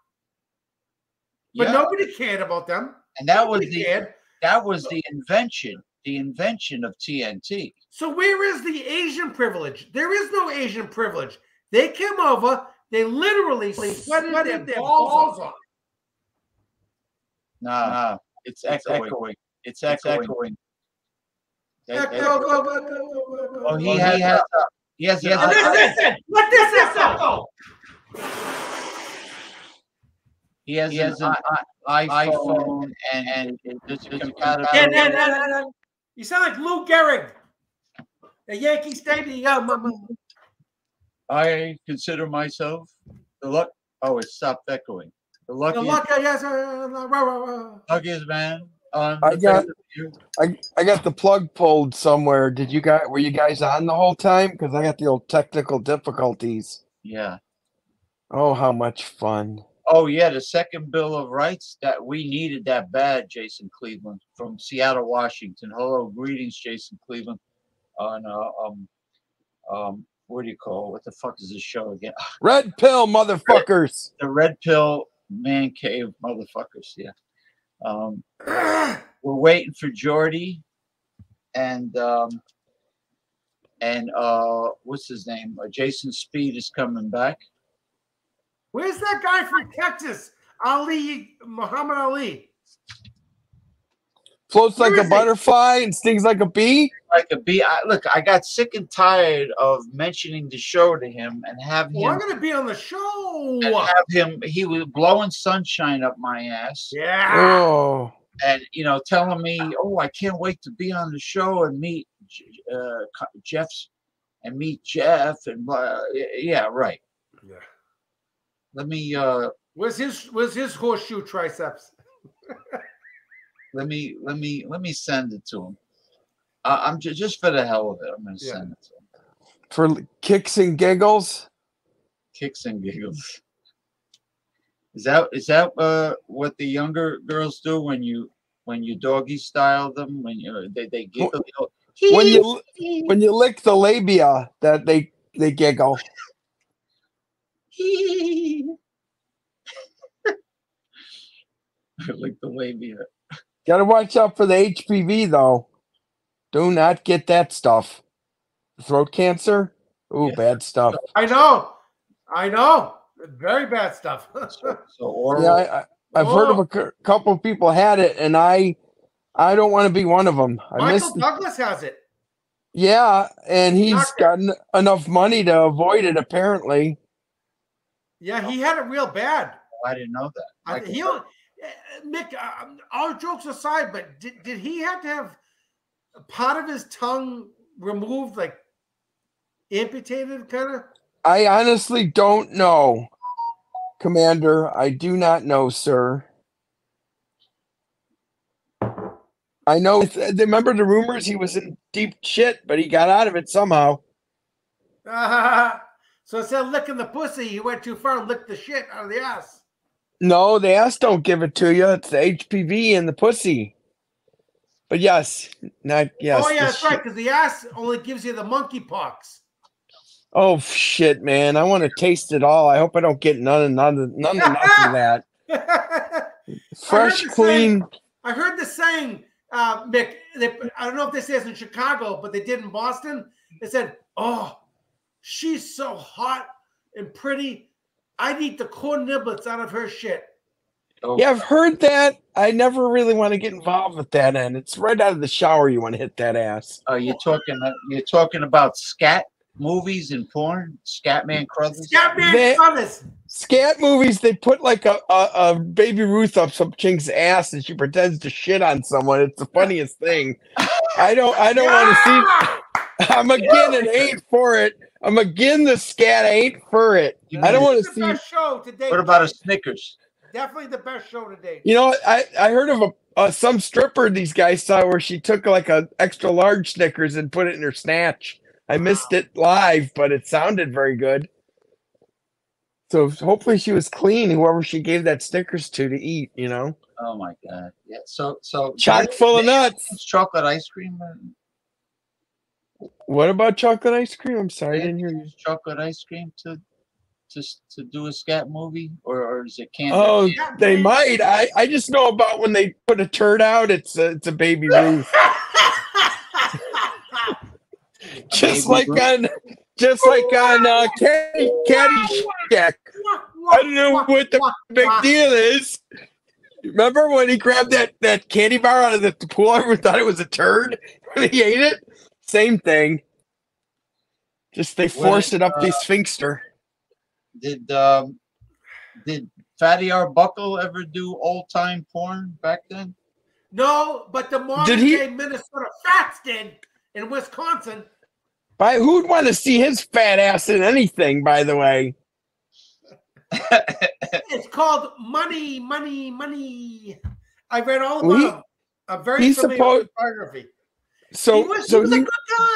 But nobody cared about them. And that was the invention of TNT. So where is the Asian privilege? There is no Asian privilege. They came over, they literally sweated their balls off. Nah, it's echoing. It's echoing. Oh, he has. Listen, let this echo. He has an iPhone and it's compatible. You sound like Lou Gehrig, the Yankee Stadium. I consider myself the luck. Oh, it stopped echoing. The luckiest man. I got the plug pulled somewhere. Were you guys on the whole time? Because I got the old technical difficulties. Yeah. Oh, how much fun! Oh yeah, the second Bill of Rights that we needed that bad. Jason Cleveland from Seattle, Washington. Hello, greetings, Jason Cleveland. what do you call it? What the fuck is this show again? Red Pill, motherfuckers. The Red Pill Man Cave motherfuckers. Yeah. We're waiting for Jordy and what's his name? Jason Speed is coming back. Where's that guy from Texas? Muhammad Ali. Floats Where like a is he? butterfly and stings like a bee. Like a bee. Look, I got sick and tired of mentioning the show to him and have Well, I'm him. going to be on the show. And have him. He was blowing sunshine up my ass. Yeah. Oh. And telling me, "Oh, I can't wait to be on the show and meet Jeff and yeah, right. Yeah. Let me Where's his horseshoe triceps? let me send it to him. I'm just for the hell of it. I'm gonna send it to him. For kicks and giggles. Kicks and giggles. Is that what the younger girls do when you doggy style them, when they giggle? When you lick the labia, that they giggle. Lick the labia. Gotta watch out for the HPV though. Do not get that stuff. Throat cancer. Ooh, Yeah. bad stuff. I know. Very bad stuff. So oral. Yeah, I've heard of a couple of people had it, and I don't want to be one of them. Michael Douglas has it. Yeah, and he's Doctor. got enough money to avoid it, apparently. Yeah, he had it real bad. I didn't know that. Mick, all jokes aside, but did he have to have a part of his tongue removed, like amputated, kind of? I honestly don't know, Commander. I do not know, sir. I know. Remember the rumors? He was in deep shit, but he got out of it somehow. So instead of licking the pussy, he went too far and licked the shit out of the ass. No, the ass don't give it to you. It's the HPV in the pussy. But yes, not yes. Oh yeah, the that's right, because the ass only gives you the monkey pox. Oh shit, man! I want to taste it all. I hope I don't get none of that. Fresh, clean. I heard the saying, Mick. I don't know if they say this in Chicago, but they did in Boston. They said, "Oh, she's so hot and pretty. I'd eat the corn niblets out of her shit." Oh, Yeah, I've heard that. I never really want to get involved with that end. It's right out of the shower. You want to hit that ass. you're talking about scat movies and porn? Scatman Crothers? Scatman Crothers. Scat movies, they put like a Baby Ruth up some chink's ass and she pretends to shit on someone. It's the funniest thing. I don't want to see. I'm again and ain't for it. I'm again the scat. I ain't for it. I don't want to see. Best show to date. What about a Snickers? Definitely the best show to date. You know, I heard of some stripper these guys saw where she took like a extra large Snickers and put it in her snatch. I missed it live, but it sounded very good. So hopefully she was clean, whoever she gave that Snickers to eat, you know. Oh my god. Yeah. So Chock full of nuts. Chocolate ice cream. What about chocolate ice cream? I'm sorry, I didn't hear you. Chocolate ice cream to do a scat movie, or is it candy? Oh, they might. I just know about when they put a turd out. It's a Baby Ruth. just like on Caddyshack. I don't know what the big deal is. Remember when he grabbed that candy bar out of the pool? Everyone thought it was a turd when he ate it. Same thing. Just they forced it up the sphincter. Did Fatty Arbuckle ever do old time porn back then? No, but the modern day Minnesota Fats did in Wisconsin. Who'd want to see his fat ass in anything, by the way? It's called Money, Money, Money. I read all about him. A very familiar biography. So he was a good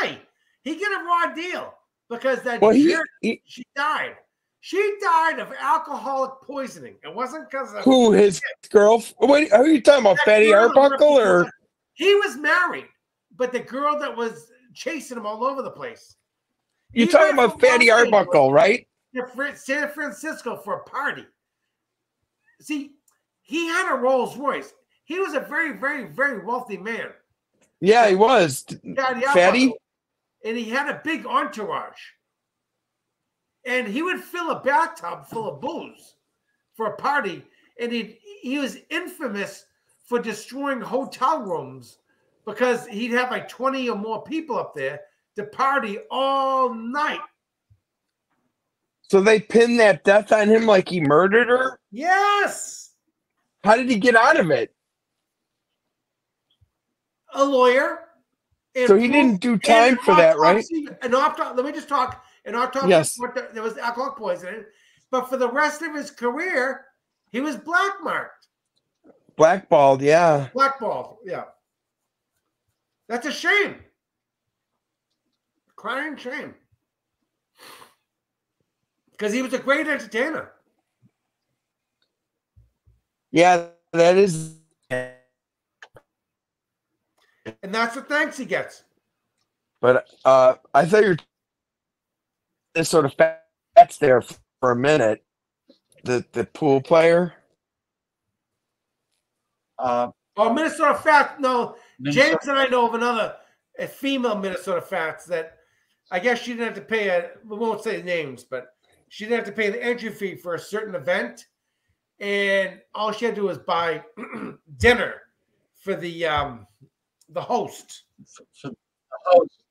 guy. He got a raw deal because she died. She died of alcoholic poisoning. It wasn't because of his girl. Wait, are you talking about Fatty Arbuckle or? He was married, but the girl that was chasing him all over the place. You're He talking went about from Fatty Los Angeles Arbuckle, right? to San Francisco for a party. See, he had a Rolls Royce. He was a very, very, very wealthy man. Yeah, he was. Fatty Fatty? Arbuckle. And he had a big entourage. And he would fill a bathtub full of booze for a party. And he was infamous for destroying hotel rooms because he'd have like 20 or more people up there to party all night. So they pinned that death on him like he murdered her? Yes. How did he get out of it? A lawyer. And So he didn't do time for that, right? Let me just talk. An autopsy. Yes. There was alcohol poisoning. But for the rest of his career, he was blackmarked. Blackballed, yeah. Blackballed, yeah. That's a shame. Crying shame. Because he was a great entertainer. Yeah, that is. And that's the thanks he gets. But I thought you were this sort of facts there for a minute. The pool player. Minnesota Fats. No, Minnesota- James and I know of a female Minnesota Fats that I guess she didn't have to pay we won't say names, but she didn't have to pay the entry fee for a certain event. And all she had to do was buy dinner for the host. for the host.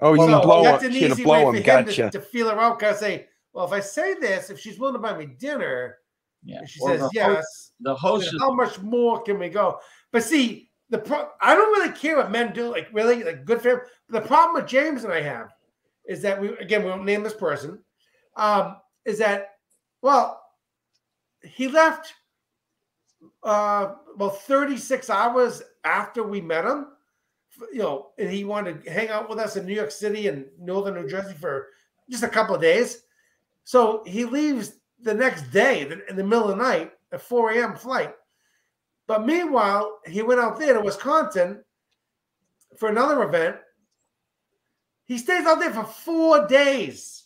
Oh, you So blow that's him. an She had to easy blow way him. for him Gotcha. to feel her out. Because I say, well, if I say this, if she's willing to buy me dinner, Yeah. and she Well, says the host- yes, The host then is how much more can we go? But see, I don't really care what men do. Like really, like good for him. The problem with James and I have is that we won't name this person. Is that he left about 36 hours after we met him. And he wanted to hang out with us in New York City and northern New Jersey for just a couple of days. So he leaves the next day in the middle of the night, a 4 a.m. flight. But meanwhile, he went out there to Wisconsin for another event. He stays out there for 4 days.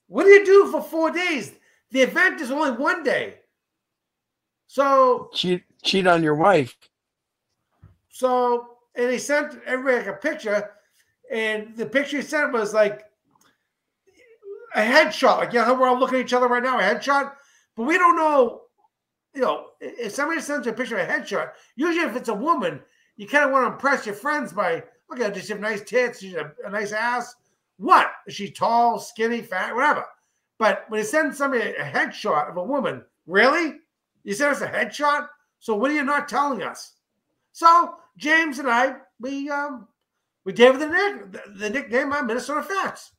What do you do for 4 days? The event is only 1 day. So cheat on your wife. And he sent everybody like a picture, and the picture he sent was like a headshot. Like, how we're all looking at each other right now, a headshot. But we don't know, if somebody sends you a picture of a headshot, usually if it's a woman, you kind of want to impress your friends by, okay, does she have nice tits? She's a nice ass. What? Is she tall, skinny, fat, whatever? But when you send somebody a headshot of a woman, really? You sent us a headshot? So what are you not telling us? So James and I, we gave her the nickname on Minnesota Fats.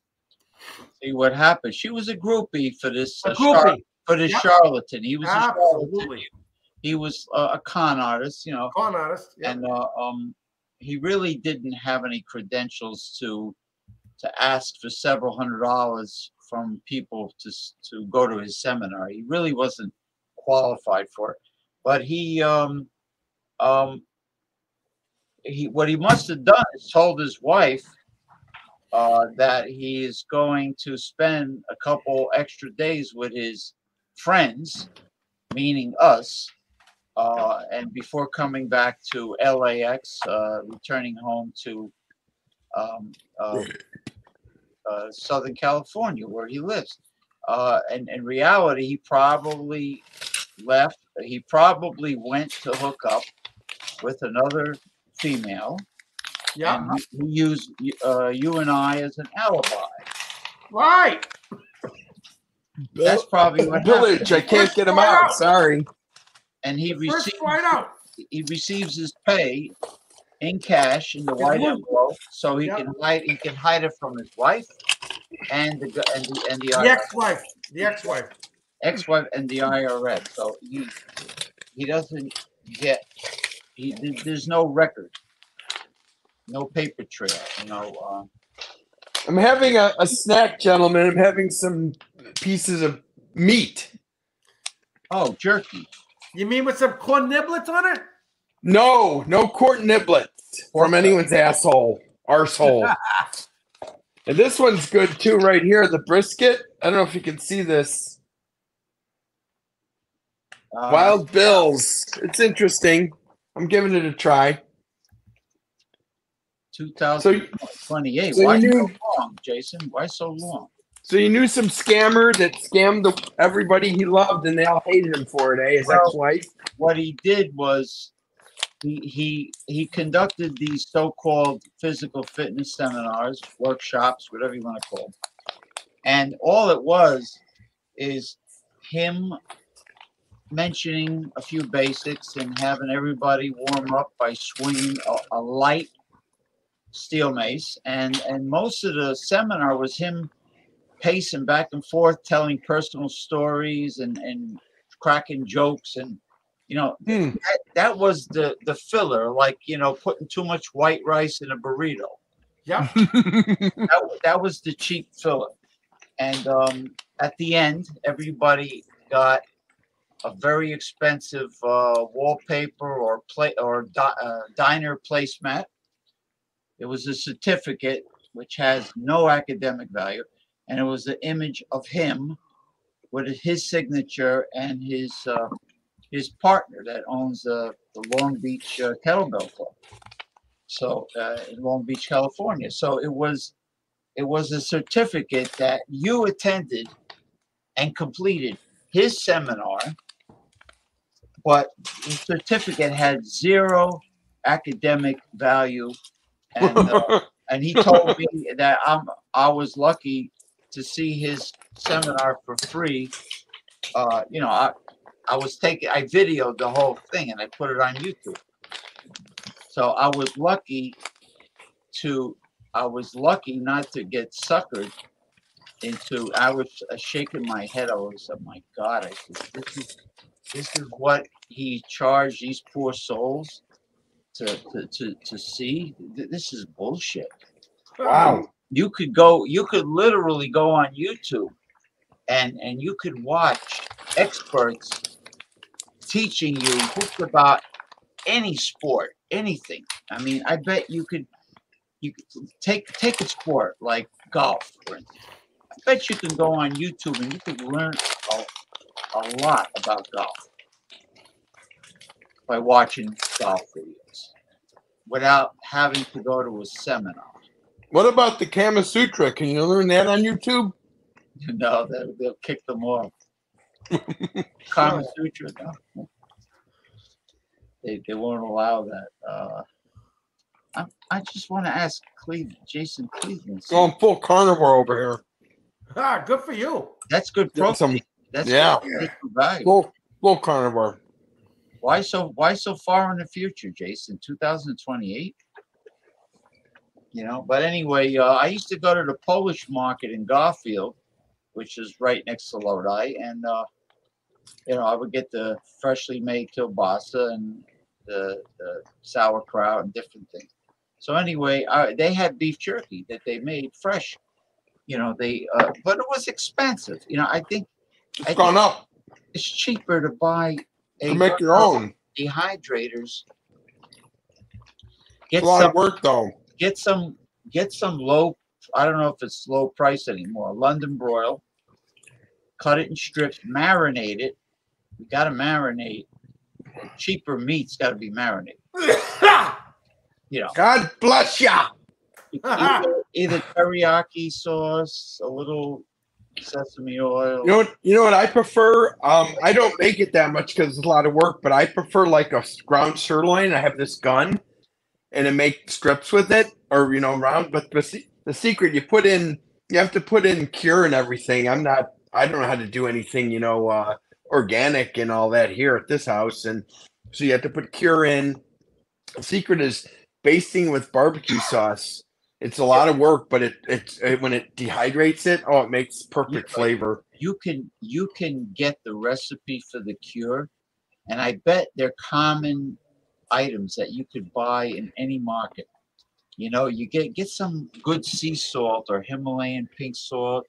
see what happened. She was a groupie for this Groupie. Yep. Charlatan. He was a charlatan. Absolutely. He was a con artist, Con artist. Yep. and he really didn't have any credentials to ask for several $100s from people to go to his seminar. He really wasn't qualified for it. But what he must have done is told his wife that he is going to spend a couple extra days with his friends, meaning us, and before coming back to LAX, returning home to Southern California, where he lives. And in reality, he probably left. He probably went to hook up with another female. Yeah. And he used you and I as an alibi. Right. That's probably what Pillage. I happened. can't get him out. Sorry. And he First flight out. receives his pay in cash in the white envelope, so he can hide it from his wife and the ex-wife and the IRS. So he doesn't get there's no record, no paper trail. I'm having a snack, gentlemen. I'm having some pieces of meat. Oh, jerky. You mean with some corn niblets on it? No court niblets from anyone's arsehole. And this one's good too, right here. The brisket. I don't know if you can see this. Wild Bills. It's interesting. I'm giving it a try. 2028. So Why you so knew- long, Jason? Why so long? So you knew some scammer that scammed everybody he loved, and they all hated him for it, eh? His Well- ex-wife. What he did was he conducted these so-called physical fitness seminars, workshops, whatever you want to call them. And all it was is him mentioning a few basics and having everybody warm up by swinging a light steel mace. And most of the seminar was him pacing back and forth, telling personal stories and cracking jokes. And, you know, that was the filler, like, you know, putting too much white rice in a burrito. Yep. That was the cheap filler. And at the end, everybody got a very expensive wallpaper or diner placemat. It was a certificate which has no academic value, and it was the image of him with his signature and his partner that owns the Long Beach Kettlebell Club. So in Long Beach, California. So it was a certificate that you attended and completed his seminar, but the certificate had zero academic value. And he told me that I was lucky to see his seminar for free. You know, I videoed the whole thing and I put it on YouTube. So I was lucky not to get suckered into. I was shaking my head. I was, oh my God! I said, this is what he charged these poor souls to see. This is bullshit. Wow. You could literally go on YouTube and you could watch experts teaching you just about any sport, anything. I mean, I bet you could take a sport like golf, for instance. I bet you can go on YouTube and you could learn a lot about golf by watching golf videos without having to go to a seminar. What about the Kama Sutra? Can you learn that on YouTube? No, they'll kick them off. Kama Sutra, no. They won't allow that. I just want to ask Jason Cleveland. Oh, I'm full carnivore over here. Ah, good for you. That's good protein. That's yeah. good value. Full carnivore. Why so far in the future, Jason? 2028? You know, but anyway, I used to go to the Polish market in Garfield, which is right next to Lodi, and you know, I would get the freshly made kielbasa and the sauerkraut and different things. So anyway, they had beef jerky that they made fresh. You know, but it was expensive. You know, I think it's gone up. It's cheaper to buy to make your own dehydrators. It's a lot of work though. Get some low. I don't know if it's low price anymore. London broil. Cut it in strips. Marinate it. You got to marinate. Cheaper meat's got to be marinated. You know. God bless ya. Either teriyaki sauce, a little sesame oil. You know what I prefer? I don't make it that much because it's a lot of work, but I prefer like a ground sirloin. I have this gun, and I make strips with it, or you know, round. But the secret you have to put in cure and everything. I don't know how to do anything, you know, organic and all that here at this house, and so you have to put cure in. The secret is basting with barbecue sauce. It's a lot of work, but it when it dehydrates it, it makes perfect flavor. You can get the recipe for the cure, and I bet they're common items that you could buy in any market. You know, you get some good sea salt or Himalayan pink salt.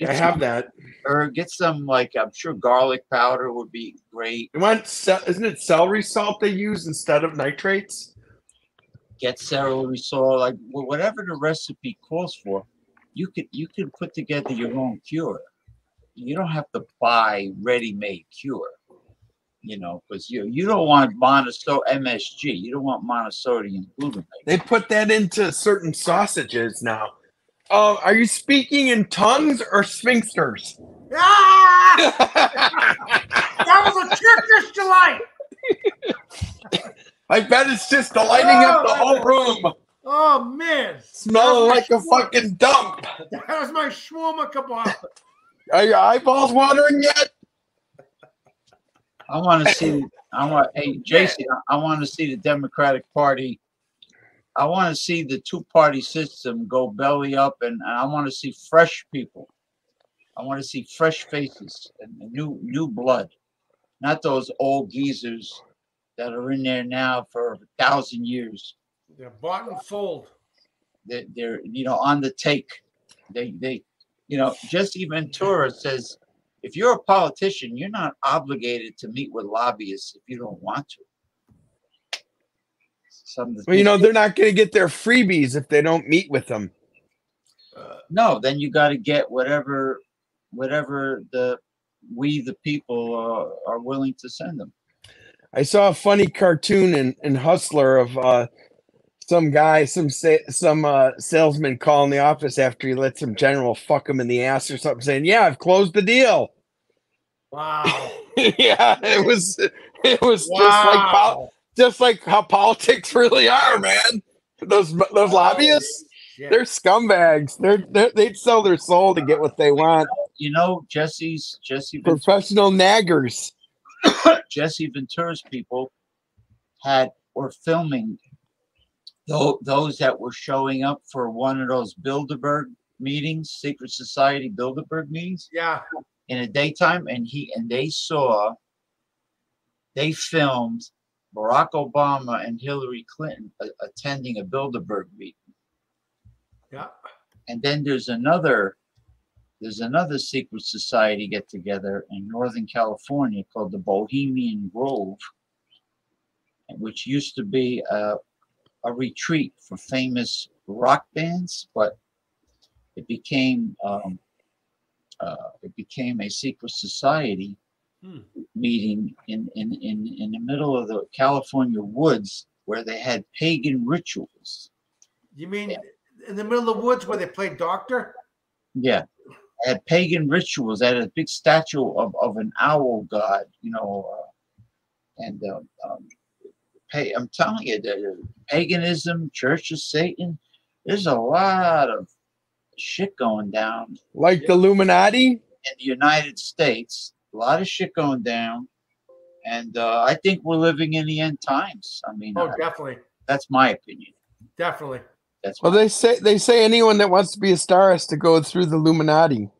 I have that. Or get some, like, I'm sure garlic powder would be great. Isn't it celery salt they use instead of nitrates? Get celery salt, like whatever the recipe calls for. you could put together your own cure. You don't have to buy ready-made cure. Because you don't want MSG. You don't want monosodium glutamate. They put that into certain sausages now. Are you speaking in tongues or sphincters? Ah! That was a Turkish delight. I bet it's just the lighting up the whole room. Oh man, Smelling like a fucking dump. that was my shawarma kebab. Are your eyeballs watering yet? I want to see. Hey, Jason. I want to see the Democratic Party. I want to see the two-party system go belly up, and I want to see fresh people. I want to see fresh faces and new blood, not those old geezers that are in there now for 1,000 years. They're bought and sold. They're on the take. They Jesse Ventura says, if you're a politician, you're not obligated to meet with lobbyists if you don't want to. Well, they're not going to get their freebies if they don't meet with them. No, then you got to get whatever the people are willing to send them. I saw a funny cartoon in Hustler of some guy, some salesman calling the office after he let some general fuck him in the ass or something, saying, "Yeah, I've closed the deal." Wow. Yeah, it was Wow. just like how politics really are, man. Those lobbyists, they're scumbags. They'd sell their soul to get what they want. Jesse Professional naggers. Jesse Ventura's people were filming those that were showing up for one of those Bilderberg meetings, secret society Bilderberg meetings. Yeah. In the daytime, and they filmed Barack Obama and Hillary Clinton attending a Bilderberg meeting. Yeah. And then there's another secret society get together in Northern California called the Bohemian Grove, which used to be a retreat for famous rock bands, but it became a secret society meeting in the middle of the California woods where they had pagan rituals. You mean in the middle of the woods where they played doctor? Yeah. They had pagan rituals. They had a big statue of an owl god, I'm telling you, the paganism, Church of Satan, there's a lot of shit going down. Like the Illuminati? In the United States, a lot of shit going down. And I think we're living in the end times. I mean, definitely. That's my opinion. Definitely. They say anyone that wants to be a star has to go through the Illuminati.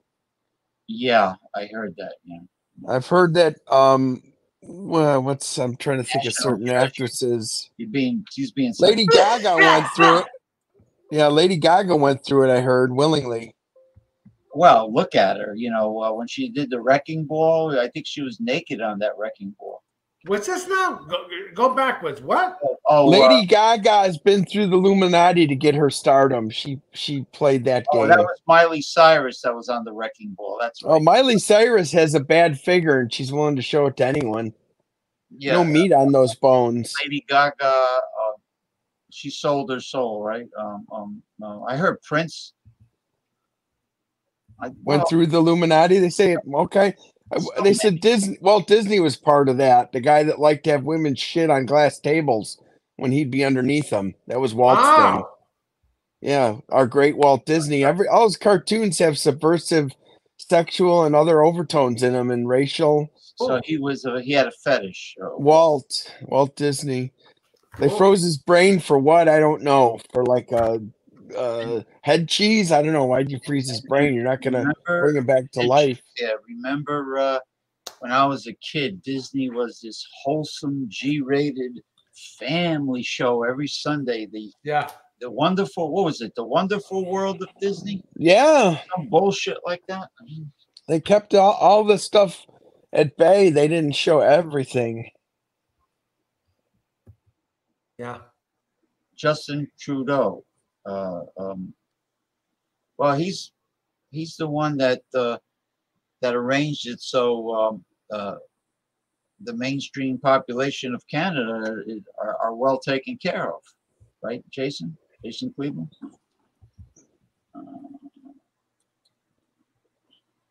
Yeah, I heard that. Yeah. I've heard that. I'm trying to think of certain actresses. She's being. Lady Gaga went through it. Yeah, Lady Gaga went through it. I heard willingly. Well, look at her. When she did the wrecking ball, I think she was naked on that wrecking ball. What's this now? Go backwards. What? Lady Gaga has been through the Illuminati to get her stardom. She played that game. That was Miley Cyrus that was on the wrecking ball. That's right. Oh, Miley Cyrus has a bad figure, and she's willing to show it to anyone. Yeah, no meat on those bones. Lady Gaga, she sold her soul, right? I heard Prince went through the Illuminati. They say, okay. They said Walt Disney was part of that. The guy that liked to have women shit on glass tables when he'd be underneath them. That was Walt's thing. Yeah, our great Walt Disney. All his cartoons have subversive, sexual, and other overtones in them, and racial. So he had a fetish. Walt Disney. They froze his brain for what? I don't know. For like a head cheese? I don't know. Why'd you freeze his brain? You're not gonna bring him back to life. Yeah, remember when I was a kid, Disney was this wholesome G-rated family show every Sunday. The wonderful, what was it? The Wonderful World of Disney? Yeah. Some bullshit like that. They kept all the stuff at bay. They didn't show everything. Yeah. Justin Trudeau. Well, he's the one that arranged it so the mainstream population of Canada are well taken care of, right, Jason? Jason Cleveland.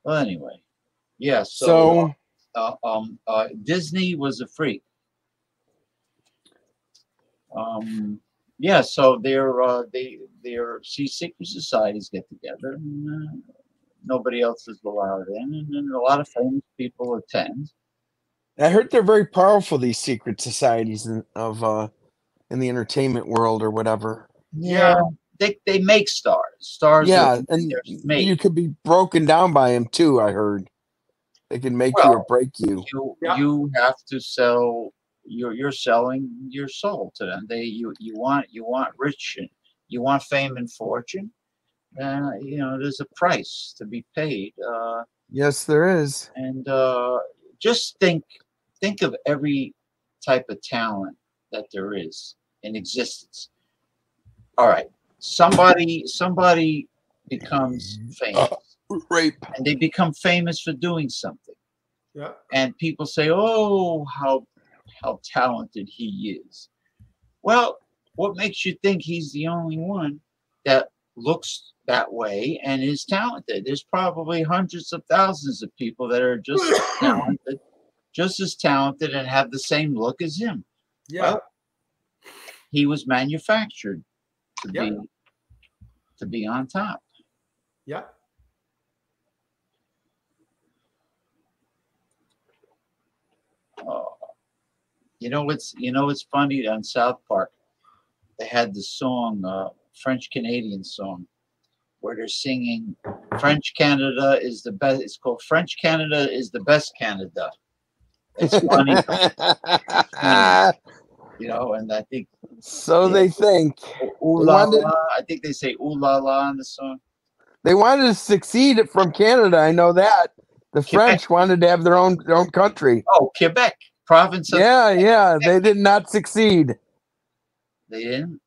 Well, anyway, yeah. So Disney was a freak. Yeah, so their secret societies get together, and nobody else is allowed in, and then a lot of famous people attend. I heard they're very powerful, these secret societies in the entertainment world or whatever. Yeah, they make stars. Stars. Yeah, and you could be broken down by them too. I heard they can make you or break you. You have to sell. You're selling your soul to them. You want rich, you want fame and fortune. There's a price to be paid. Yes, there is. And just think of every type of talent that there is in existence. All right, somebody becomes famous, rape, and they become famous for doing something. Yeah. And people say, "Oh, how talented he is." Well, what makes you think he's the only one that looks that way and is talented? There's probably hundreds of thousands of people that are just as talented and have the same look as him. Yeah. Well, he was manufactured to be on top. Yeah. It's funny on South Park. They had the song, French Canadian song, where they're singing French Canada is the best. It's called French Canada is the best Canada. It's funny. And I think so. They think. Ooh la la. I think they say ooh la la in the song. They wanted to succeed from Canada. I know that. The French wanted to have their own country. Oh, Quebec. Province of yeah. They did not succeed. They didn't?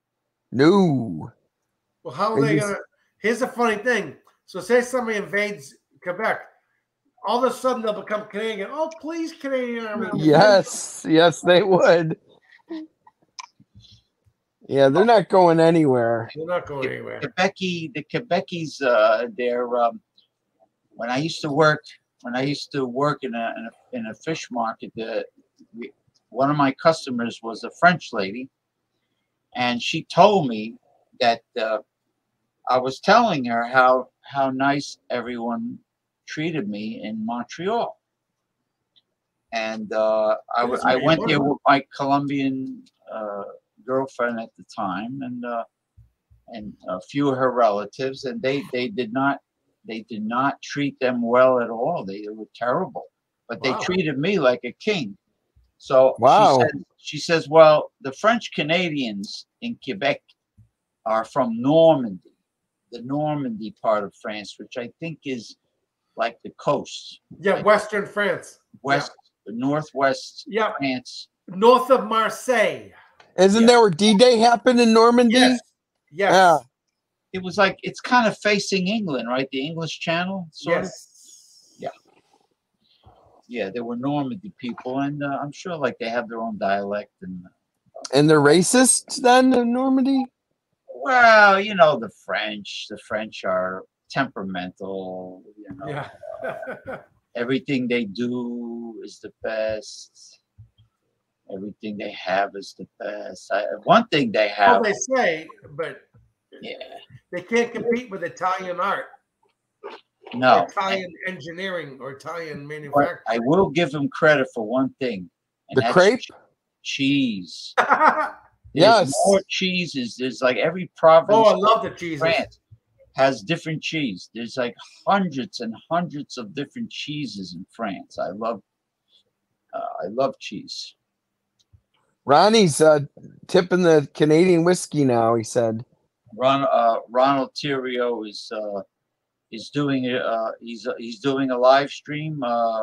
No. Well, how are they going to? Here's the funny thing. So say somebody invades Quebec. All of a sudden, they'll become Canadian. Oh, please, Canadian Army. Yes, they would. Yeah, they're not going anywhere. They're not going anywhere. The Quebecies, they're when I used to work in a fish market, one of my customers was a French lady, and she told me that I was telling her how nice everyone treated me in Montreal, and I went there with my Colombian girlfriend at the time, and a few of her relatives, and they did not treat them well at all. They were terrible, but they treated me like a king. So she says, well, the French Canadians in Quebec are from Normandy, the Normandy part of France, which I think is like the coast. Yeah, Western France. Northwest France. North of Marseille. Isn't that where D-Day happened in Normandy? Yes. Yeah. It was like, it's kind of facing England, right? The English Channel, sort of. Yeah, they were Normandy people, and I'm sure like they have their own dialect. And they're racists then in Normandy? Well, the French are temperamental, everything they do is the best. Everything they have is the best. One thing they have. Well, they say, but they can't compete with Italian art. No. Italian engineering or Italian manufacturing. I will give them credit for one thing. The crepe? Cheese. Yes. More cheeses. There's like every province. Oh, I love the cheese. France has different cheese. There's like hundreds and hundreds of different cheeses in France. I love cheese. Ronnie's tipping the Canadian whiskey now, he said. Ronald Theriot is doing he's doing a live stream, a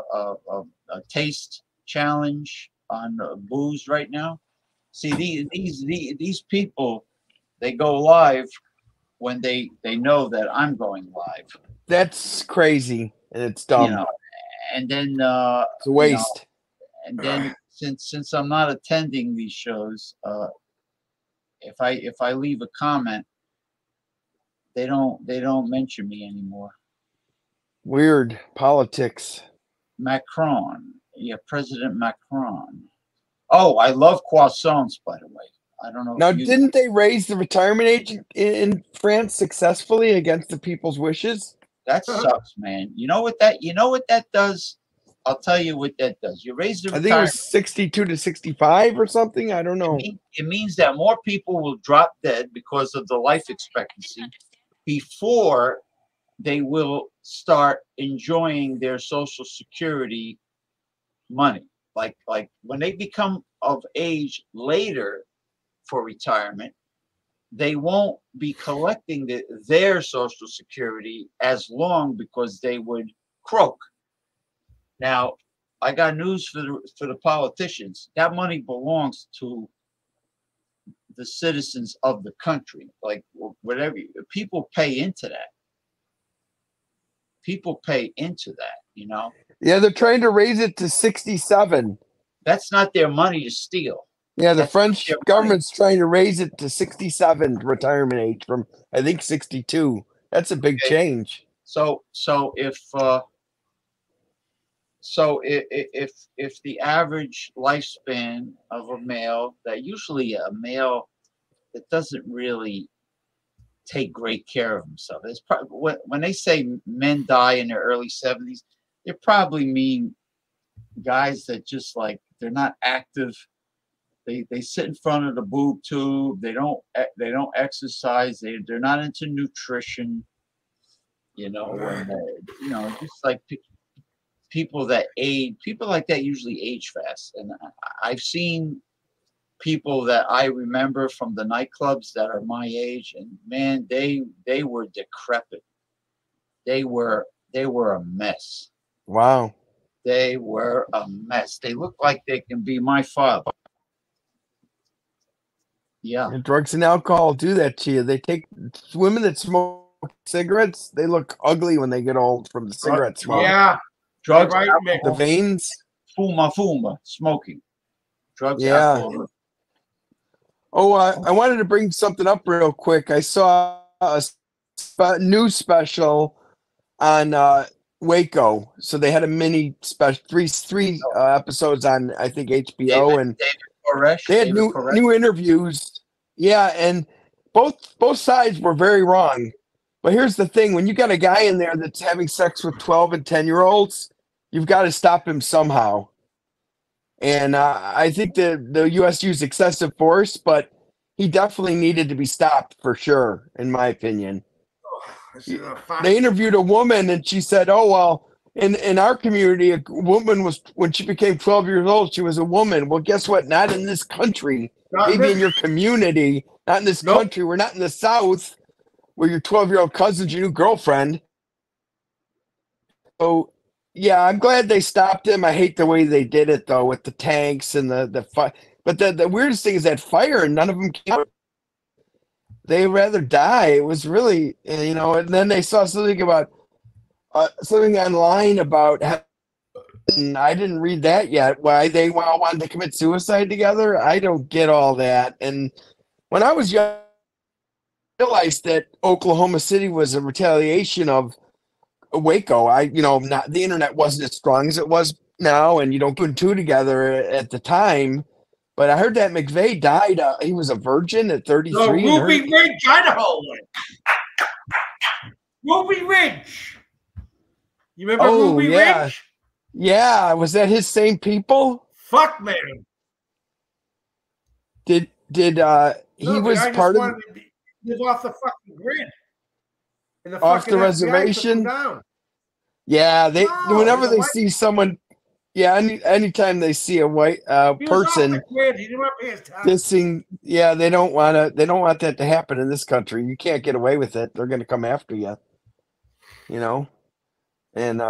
taste challenge on booze right now. See, these people, they go live when they know that I'm going live. That's crazy, and it's dumb. You know, and then It's a waste. and then since I'm not attending these shows, if I leave a comment, they don't mention me anymore. Weird politics. Macron, yeah, President Macron. Oh, I love croissants, by the way. I don't know. Now, didn't they raise the retirement age in France successfully against the people's wishes? That sucks, man. You know what that does? I'll tell you what that does. You raise the I think it was 62 to 65 or something. I don't know. It means that more people will drop dead because of the life expectancy before they will start enjoying their Social Security money. Like when they become of age later for retirement, they won't be collecting their Social Security as long because they would croak. Now, I got news for the politicians. That money belongs to the citizens of the country. Like whatever people pay into that. People pay into that, you know. Yeah, they're trying to raise it to 67. That's not their money to steal. Yeah, the That's French their government's trying to raise it to 67 retirement age from, I think, 62. That's a big change. So if the average lifespan of a male, that usually a male that doesn't really take great care of himself, it's probably, when they say men die in their early 70s, they probably mean guys that just like they're not active. They sit in front of the boob tube. They don't exercise. They're not into nutrition. You know, just like people that age. People like that usually age fast. And I've seen people that I remember from the nightclubs that are my age, and man, they were decrepit. They were a mess. Wow. They were a mess. They look like they can be my father. Yeah. And drugs and alcohol do that to you. They take women that smoke cigarettes, they look ugly when they get old from the cigarette smoke. Yeah. Drugs, Right, alcohol, The veins. fuma, smoking. Drugs, Yeah. alcohol. Oh, I wanted to bring something up real quick. I saw a news special on Waco. So they had a mini special, three episodes on, I think, HBO, and David Koresh, they had David Koresh. new interviews. Yeah, and both sides were very wrong. But here's the thing: when you got a guy in there that's having sex with 12 and 10-year-olds, you've got to stop him somehow. And I think the U.S. used excessive force, but he definitely needed to be stopped for sure, in my opinion. They interviewed a woman, and she said, "Oh well, in our community, a woman was when she became 12 years old, she was a woman." Well, guess what? Not in this country. Maybe in your community, not in this country. We're not in the South, where your 12-year-old cousin's your new girlfriend. So, yeah, I'm glad they stopped him. I hate the way they did it, though, with the tanks and the fire. But the weirdest thing is that fire, and none of them came out. They rather die. It was really, and then they saw something about something online about, and I didn't read that yet, why they all wanted to commit suicide together. I don't get all that. And when I was young, I realized that Oklahoma City was a retaliation of Waco. Not the internet wasn't as strong as it was now, and you don't put two together at the time. But I heard that McVeigh died. He was a virgin at 33. No, Ruby Ridge, Idaho. Ruby Ridge. You remember Ruby Ridge? Yeah. Was that his same people? Fuck, man. Did he was part of live off the fucking grid. And off the reservation? Yeah, whenever they see someone. Yeah, anytime they see a white person dissing, they don't want that to happen in this country. You can't get away with it. They're going to come after you. And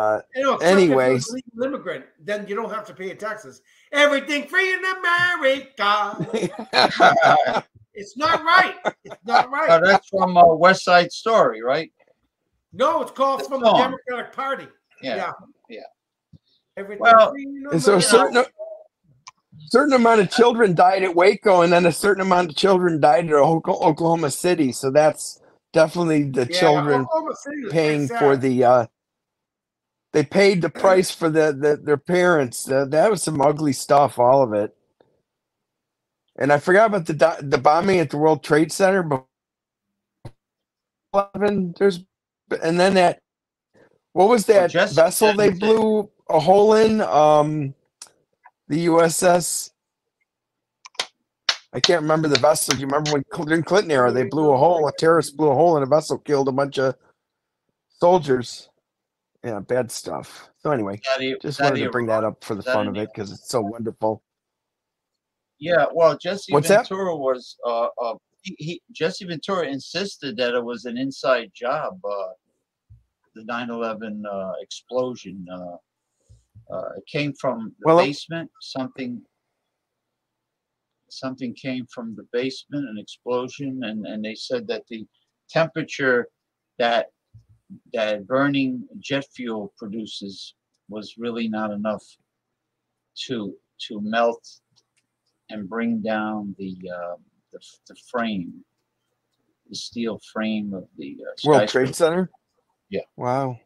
anyways, if you're an immigrant, then you don't have to pay taxes. Everything free in America. It's not right. It's not right. That's from West Side Story, right? No, it's called The from song. the Democratic Party. Yeah. Everything Well, And so a certain amount of children died at Waco, and then a certain amount of children died at Oklahoma City. So that's definitely the children Oklahoma City was paying pretty for sad. the. They paid the price for their parents. That was some ugly stuff, all of it. And I forgot about the bombing at the World Trade Center. And then that. What was that vessel they blew a hole in? The USS. I can't remember the vessel. Do you remember when during Clinton era they blew a hole? A terrorist blew a hole in a vessel, killed a bunch of soldiers. Yeah, bad stuff. So anyway, just wanted to bring that up for the fun of it because it's so wonderful. Yeah, well, Jesse What's Ventura was Jesse Ventura insisted that it was an inside job. The 9/11 explosion. It came from the basement. Something came from the basement, an explosion, and they said that the temperature that burning jet fuel produces was really not enough to melt and bring down the frame, the steel frame of the World Trade Center. Yeah. Wow.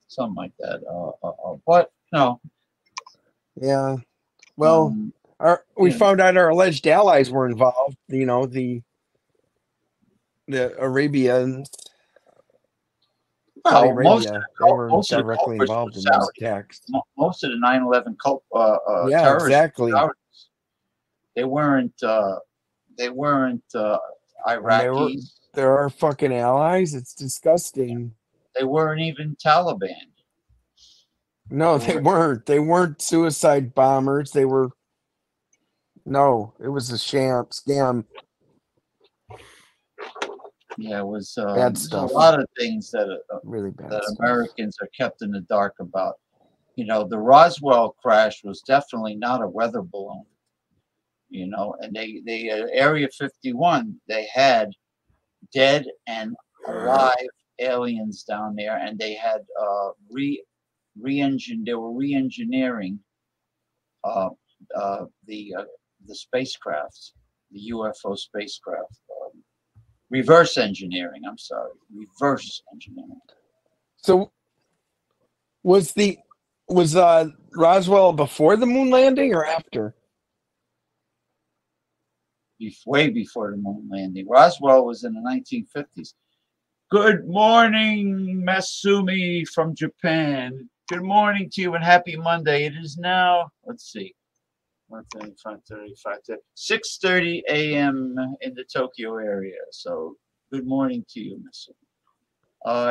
Something like that. But no. Yeah. Well, we found out our alleged allies were involved. You know, the Arabians. Well, most were directly involved in those attacks. Most of the 9/11 yeah, terrorists, exactly. They weren't Iraqis. They're our fucking allies. It's disgusting. They weren't even Taliban. No, they weren't. They weren't suicide bombers. They were. No, it was a scam. Yeah, it was bad stuff. A lot of things that really bad that stuff. Americans are kept in the dark about. You know, the Roswell crash was definitely not a weather balloon. You know, and they Area 51, they had dead and alive aliens down there, and they had they were re-engineering the spacecraft, the UFO spacecraft. Reverse engineering. I'm sorry, reverse engineering. So, was Roswell before the moon landing or after? Way before the moon landing. Roswell was in the 1950s. Good morning, Masumi from Japan. Good morning to you and happy Monday. It is now, let's see, 6:30 a.m. in the Tokyo area. So good morning to you, Masumi.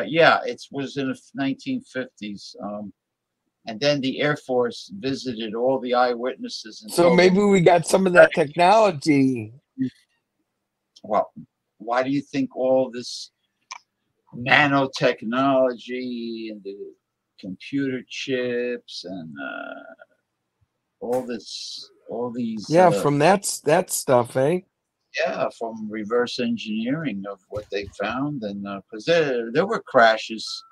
Yeah, it was in the 1950s. And then the Air Force visited all the eyewitnesses. And so maybe we got some of that technology. Well, why do you think all this nanotechnology and the computer chips and all these? Yeah, from that stuff, eh? Yeah, from reverse engineering of what they found, and because there were crashes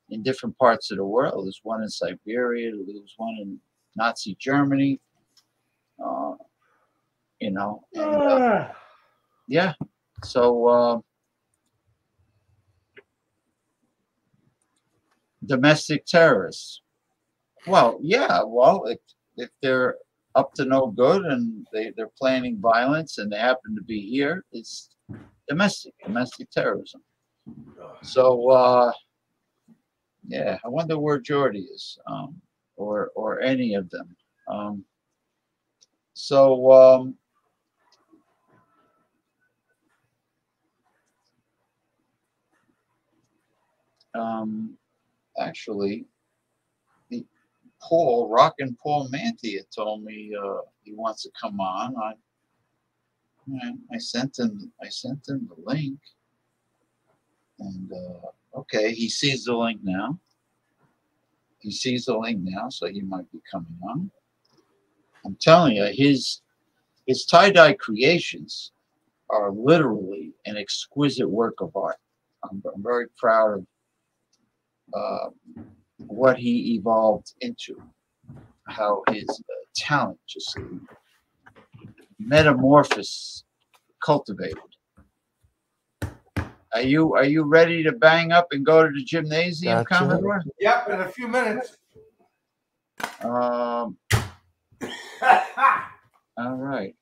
in different parts of the world. There's one in Siberia. There was one in Nazi Germany. You know, and, yeah. So domestic terrorists. Well, yeah. Well, if they're up to no good and they're planning violence and they happen to be here, it's domestic terrorism. So. Yeah, I wonder where Jordy is, or any of them. Actually, the Rockin' Paul Manti had told me he wants to come on. I sent him the link, and okay, he sees the link now. So he might be coming on. I'm telling you, his tie-dye creations are literally an exquisite work of art. I'm very proud of what he evolved into, how his talent just metamorphosis cultivated. Are you ready to bang up and go to the gymnasium, Gotcha. Commodore? Yep, in a few minutes. All right.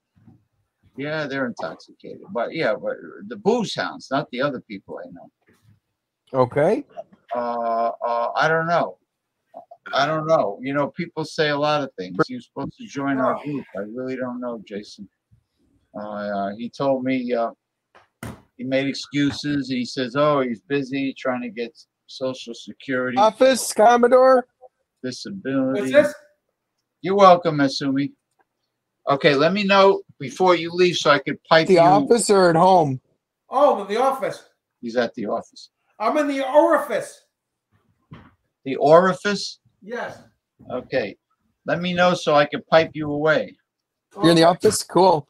Yeah, they're intoxicated, but the booze hounds, not the other people I know. Okay. I don't know. You know, people say a lot of things. He was supposed to join our group. I really don't know, Jason. He told me he made excuses. He says, "Oh, he's busy trying to get Social Security, Office, Commodore. disability." What's this? You're welcome, Asumi. Okay, let me know before you leave so I could pipe The you. office or at home? Oh, the office. He's at the office. I'm in the orifice. The orifice? Yes. Okay. Let me know so I can pipe you away. You're in the office? Cool.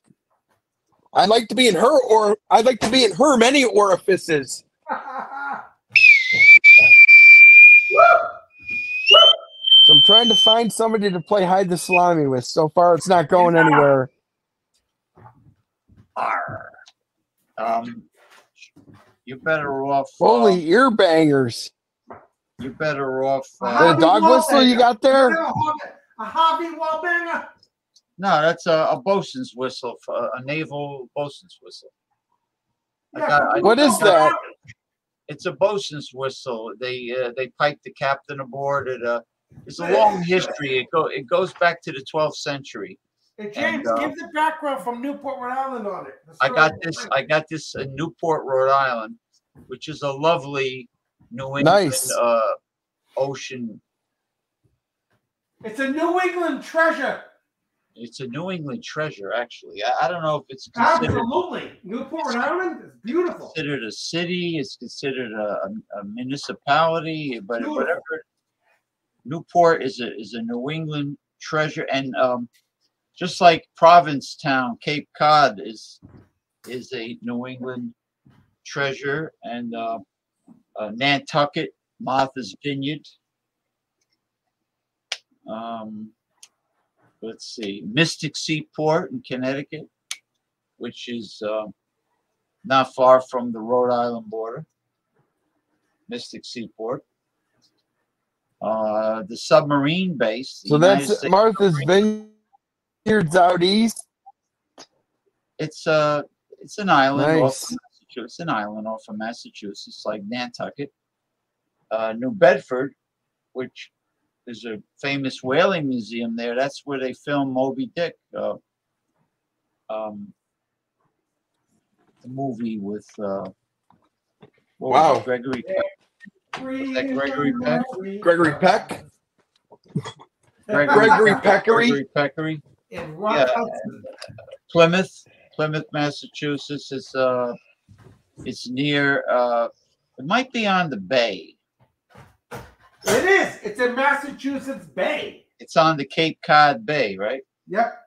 I'd like to be in her, or I'd like to be in her many orifices. So I'm trying to find somebody to play hide the salami with. So far, it's not going anywhere. Arr. You're better off. Holy ear bangers. You're better off. The dog whistle you got there? A hobby wall banger. No, that's a bosun's whistle, a naval bosun's whistle. What is that? It's a bosun's whistle. They pipe the captain aboard. It's a long history. It goes back to the 12th century. Hey, James, give the background from Newport, Rhode Island on it. I got this in Newport, Rhode Island, which is a lovely New England ocean. It's a New England treasure. It's a New England treasure, actually. I don't know if it's considered. Absolutely. Newport, Rhode Island is beautiful. Considered a city. It's considered a municipality, but Beautiful. whatever. Newport is a New England treasure, and just like Provincetown, Cape Cod is a New England treasure, and Nantucket, Martha's Vineyard. Let's see, Mystic Seaport in Connecticut, which is not far from the Rhode Island border. Mystic Seaport. The submarine base. So that's Martha's Vineyards out east. It's an island off Nice. of Massachusetts. An island off of Massachusetts, like Nantucket. New Bedford, which is a famous whaling museum there. That's where they filmed Moby Dick. The movie with Wow. Gregory Peck. Was that Gregory Peck? Gregory Peck? Gregory Peckery? Peckery. In Yeah. Plymouth, Massachusetts. It's near. It might be on the bay. It is. It's in Massachusetts Bay. It's on the Cape Cod Bay, right? Yep.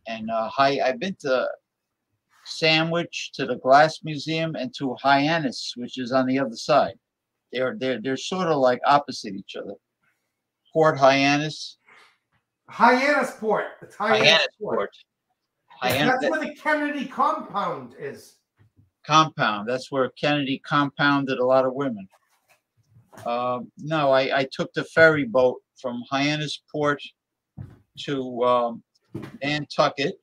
I've been to Sandwich, to the Glass Museum, and to Hyannis, which is on the other side. They're sort of like opposite each other. Port Hyannis. Hyannisport. It's Hyannisport. That's where the Kennedy compound is. Compound. That's where Kennedy compounded a lot of women. No, I took the ferry boat from Hyannisport to Nantucket,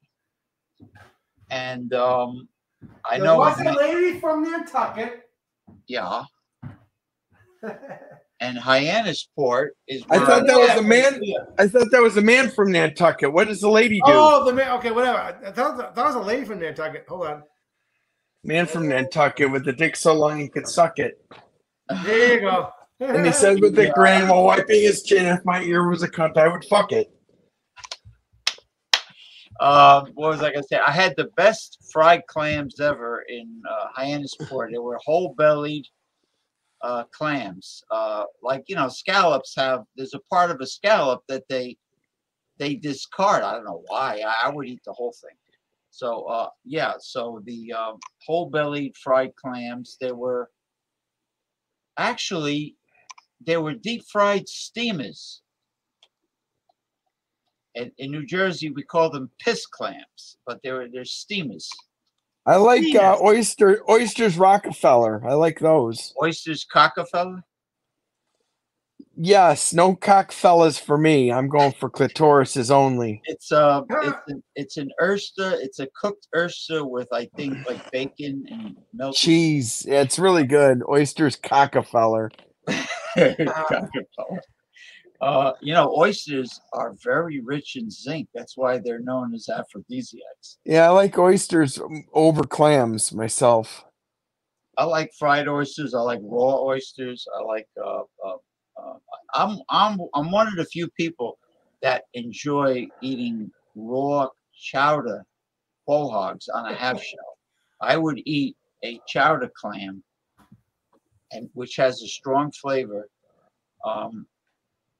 and I know. There was a lady from Nantucket. Yeah. And Hyannisport is. I thought that was a man. I thought that was a man from Nantucket. What does the lady do? Oh, the man. Okay, whatever. I thought that was a lady from Nantucket. Hold on. Man from Nantucket with the dick so long he could suck it. There you go. And he said with a grin while wiping his chin, if my ear was a cunt, I would fuck it. What was I gonna say? I had the best fried clams ever in Hyannisport. They were whole-bellied clams. Like, you know, scallops have. There's a part of a scallop that they discard. I don't know why. I would eat the whole thing. So yeah, so the whole bellied fried clams, they were deep fried steamers. In New Jersey, we call them piss clams, but they're steamers. I like Yes. oysters Rockefeller. I like those. Oysters Cockefeller. Yes, no cockfellas for me. I'm going for clitorises only. It's it's an oyster. It's a cooked oyster with, I think, like bacon and milk. Cheese. Yeah, it's really good. Oysters Cockefeller. Cockefeller. Oysters are very rich in zinc. That's why they're known as aphrodisiacs. Yeah, I like oysters over clams myself. I like fried oysters. I like raw oysters. I like. I'm one of the few people that enjoy eating raw chowder whole hogs on a half shell. I would eat a chowder clam, and which has a strong flavor.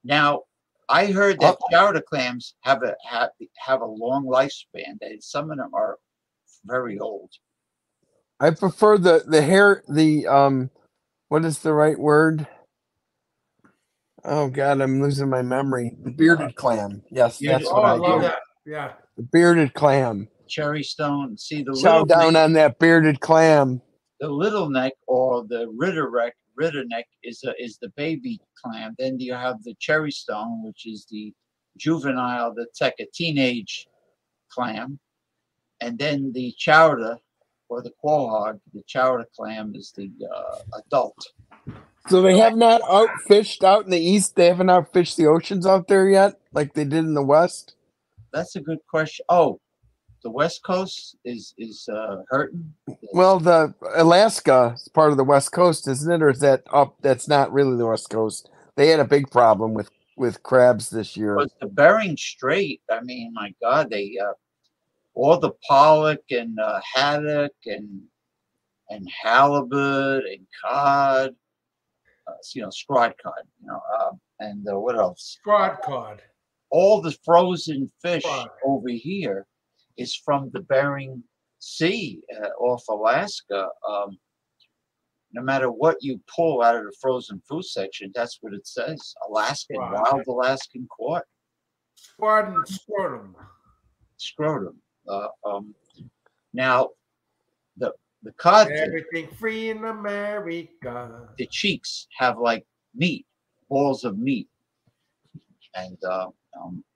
Now, I heard that chowder clams have a long lifespan. That some of them are very old. I prefer the hair. What is the right word? Oh God, I'm losing my memory. The bearded clam. Yes, that's Oh, what I I love do. that. Yeah. The bearded clam. Cherry stone. See the Chow down on that bearded clam. the little neck or the ritter neck is the baby clam. Then you have the cherry stone, which is the juvenile, that's like a teenage clam, and then the chowder or the quahog, the chowder clam is the adult. So they have not outfished out in the east. They haven't outfished the oceans out there yet, like they did in the west. That's a good question. Oh, the West Coast is hurting. Well, the Alaska is part of the West Coast, isn't it? Or is that up? That's not really the West Coast. They had a big problem with crabs this year. Was the Bering Strait? I mean, my God, they all the pollock and haddock and halibut and cod, scrod cod, and what else? Scrod cod. All the frozen fish Scrod. over here is from the Bering Sea off Alaska. No matter what you pull out of the frozen food section, that's what it says. Alaskan, Wow. wild Alaskan caught. Scrod and scrotum. Scrotum. Now, the cod, Everything free in America. the cheeks have like meat, balls of meat, and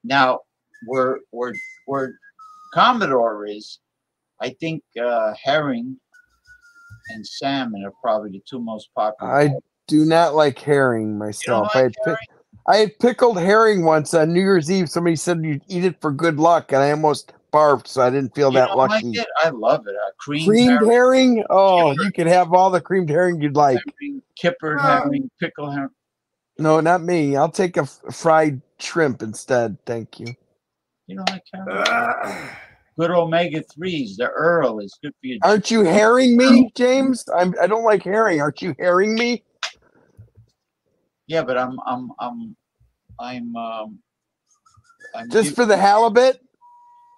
now where Commodore is, I think herring and salmon are probably the two most popular. I do not like herring myself. like I had pickled herring once on New Year's Eve. Somebody said you'd eat it for good luck, and I almost barfed, so I didn't feel You that don't lucky. like it? I love it. Creamed Herring, herring? Oh, Kipper. you could have all the creamed herring you'd like. kippered herring, pickle herring. No, not me. I'll take a fried shrimp instead. Thank you. You don't like herring? Good omega-3s. The Earl is good for you. Aren't you herring me, James? I don't like herring. Aren't you herring me? Yeah, but I'm Just for the halibut?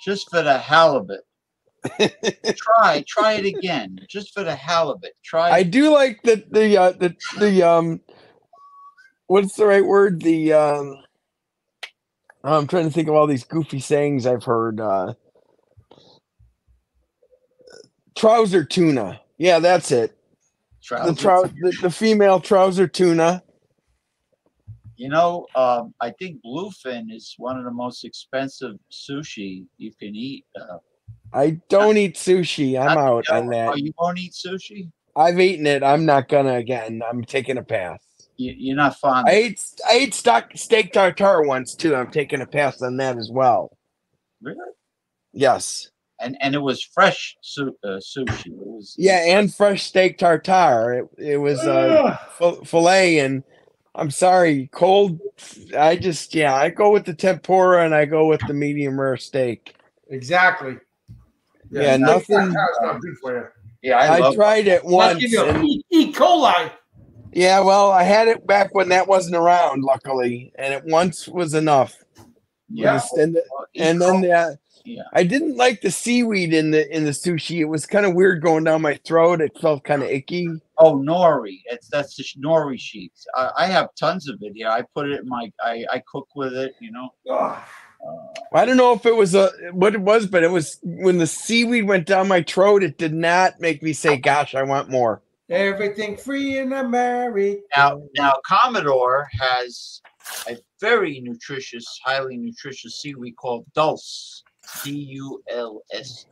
just for the halibut. Try it again. Just for the halibut. I do like the what's the right word? I'm trying to think of all these goofy sayings I've heard. Trouser tuna. Yeah, that's it. The female trouser tuna. I think bluefin is one of the most expensive sushi you can eat. I don't eat sushi. I'm out on that. Oh, you won't eat sushi? I've eaten it. I'm not gonna again. I'm taking a pass. You're not fond. I ate steak tartare once too. I'm taking a pass on that as well. Really? Yes. And it was fresh sushi. It was And fresh steak tartare. It was filet, and I'm sorry, cold. I go with the tempura and I go with the medium rare steak. Exactly. Yeah, nothing. That's not good for you. Yeah, I tried it once. E. coli. Yeah, well, I had it back when that wasn't around, luckily, and it once was enough. Yeah. And then I didn't like the seaweed in the sushi. It was kind of weird going down my throat. It felt kind of icky. Oh, nori. That's the nori sheets. I have tons of it here. I put it in I cook with it, you know. I don't know if it was what it was, but it was when the seaweed went down my throat. It did not make me say, "Gosh, I want more." Everything free in America. Now Commodore has a very nutritious, highly nutritious seaweed called dulse. Dulse.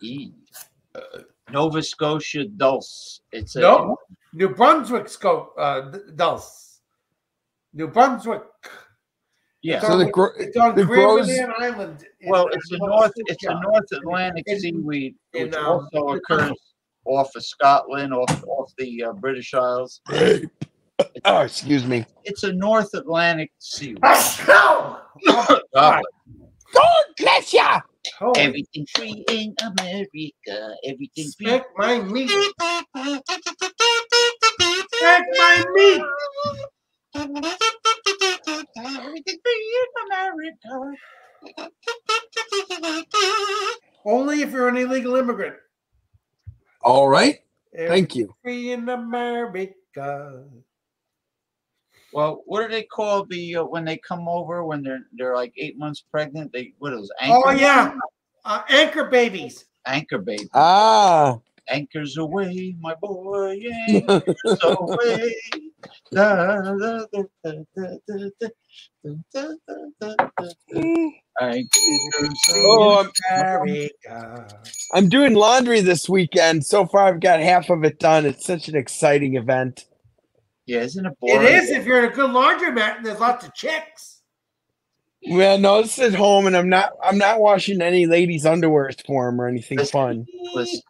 Nova Scotia dulse. It's No, New Brunswick dulse. New Brunswick. Yeah. So It's on the grows- Greenland Island. Well, it's a North Atlantic seaweed, which also occurs off of Scotland, off the British Isles. Oh, excuse me. It's a North Atlantic seaweed. No! God God bless ya. Oh, everything free in America. Everything free. smack my meat. Smack my meat. Everything free in America. Only if you're an illegal immigrant. All right. Thank you. Free in America. Well, what do they call the when they come over when they're like 8 months pregnant? What are those? Oh yeah, anchor babies. Anchor baby. Ah. Anchors away, my boy. Anchors away. Da, da, da, da, da, da, da, da, da, da. Oh, America. I'm doing laundry this weekend. So far, I've got half of it done. It's such an exciting event. Yeah, isn't it It boring? is if you're in a good laundromat and there's lots of chicks. Well, no, this is home, and I'm not washing any ladies' underwears for them or anything fun. Listen,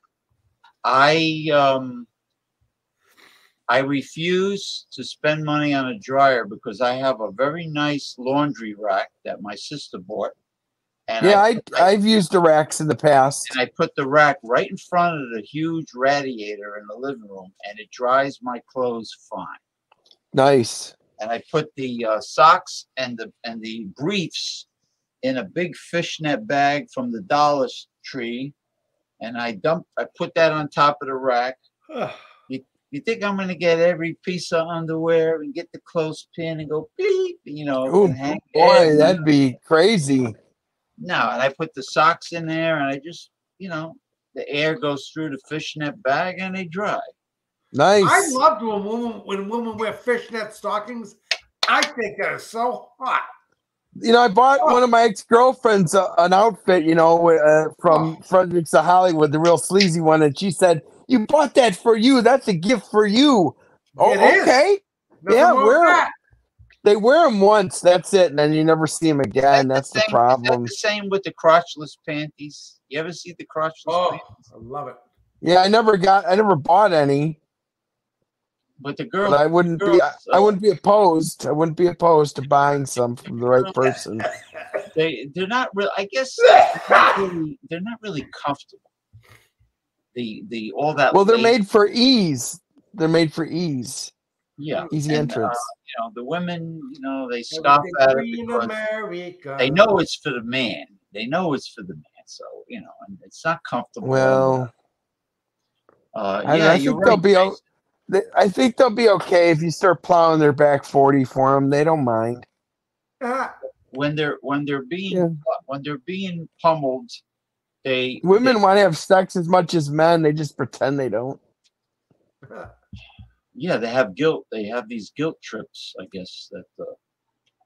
I refuse to spend money on a dryer because I have a very nice laundry rack that my sister bought. And Yeah, I've used the racks in the past. and I put the rack right in front of the huge radiator in the living room, and it dries my clothes fine. Nice. And I put the socks and the briefs in a big fishnet bag from the Dollar Tree, and I put that on top of the rack. You think I'm gonna get every piece of underwear and get the clothespin and go beep, you know? Oh and hang boy, that'd be crazy. No, and I put the socks in there, and I just, you know, the air goes through the fishnet bag and they dry. Nice. I loved when women wear fishnet stockings. I think that is so hot. You know, I bought one of my ex-girlfriends an outfit, you know, from Fredericks of Hollywood, the real sleazy one, and she said, "You bought that for you. That's a gift for you." Oh, It is. okay. Nothing Yeah, wrong with that. they wear them once. That's it, and then you never see them again. That's the problem. Is that the same with the crotchless panties? You ever see the crotchless Oh, panties? I love it. Yeah, I never bought any. But the girls, But I wouldn't be opposed. I wouldn't be opposed to buying some from the right person. they're not really. I guess they're not really comfortable. The all that. Well, they're lace- made for ease. They're made for ease. Yeah, Easy and, entrance. you know, the women, you know, they scoff Everything at it free in because America. they know it's for the man. They know it's for the man. So you know, and it's not comfortable. Well, I yeah, think you're they'll right. be. I think they'll be okay if you start plowing their back 40 for them. They don't mind. Ah, when they're being pummeled, Women want to have sex as much as men. They just pretend they don't. yeah, they have guilt. They have these guilt trips, I guess. That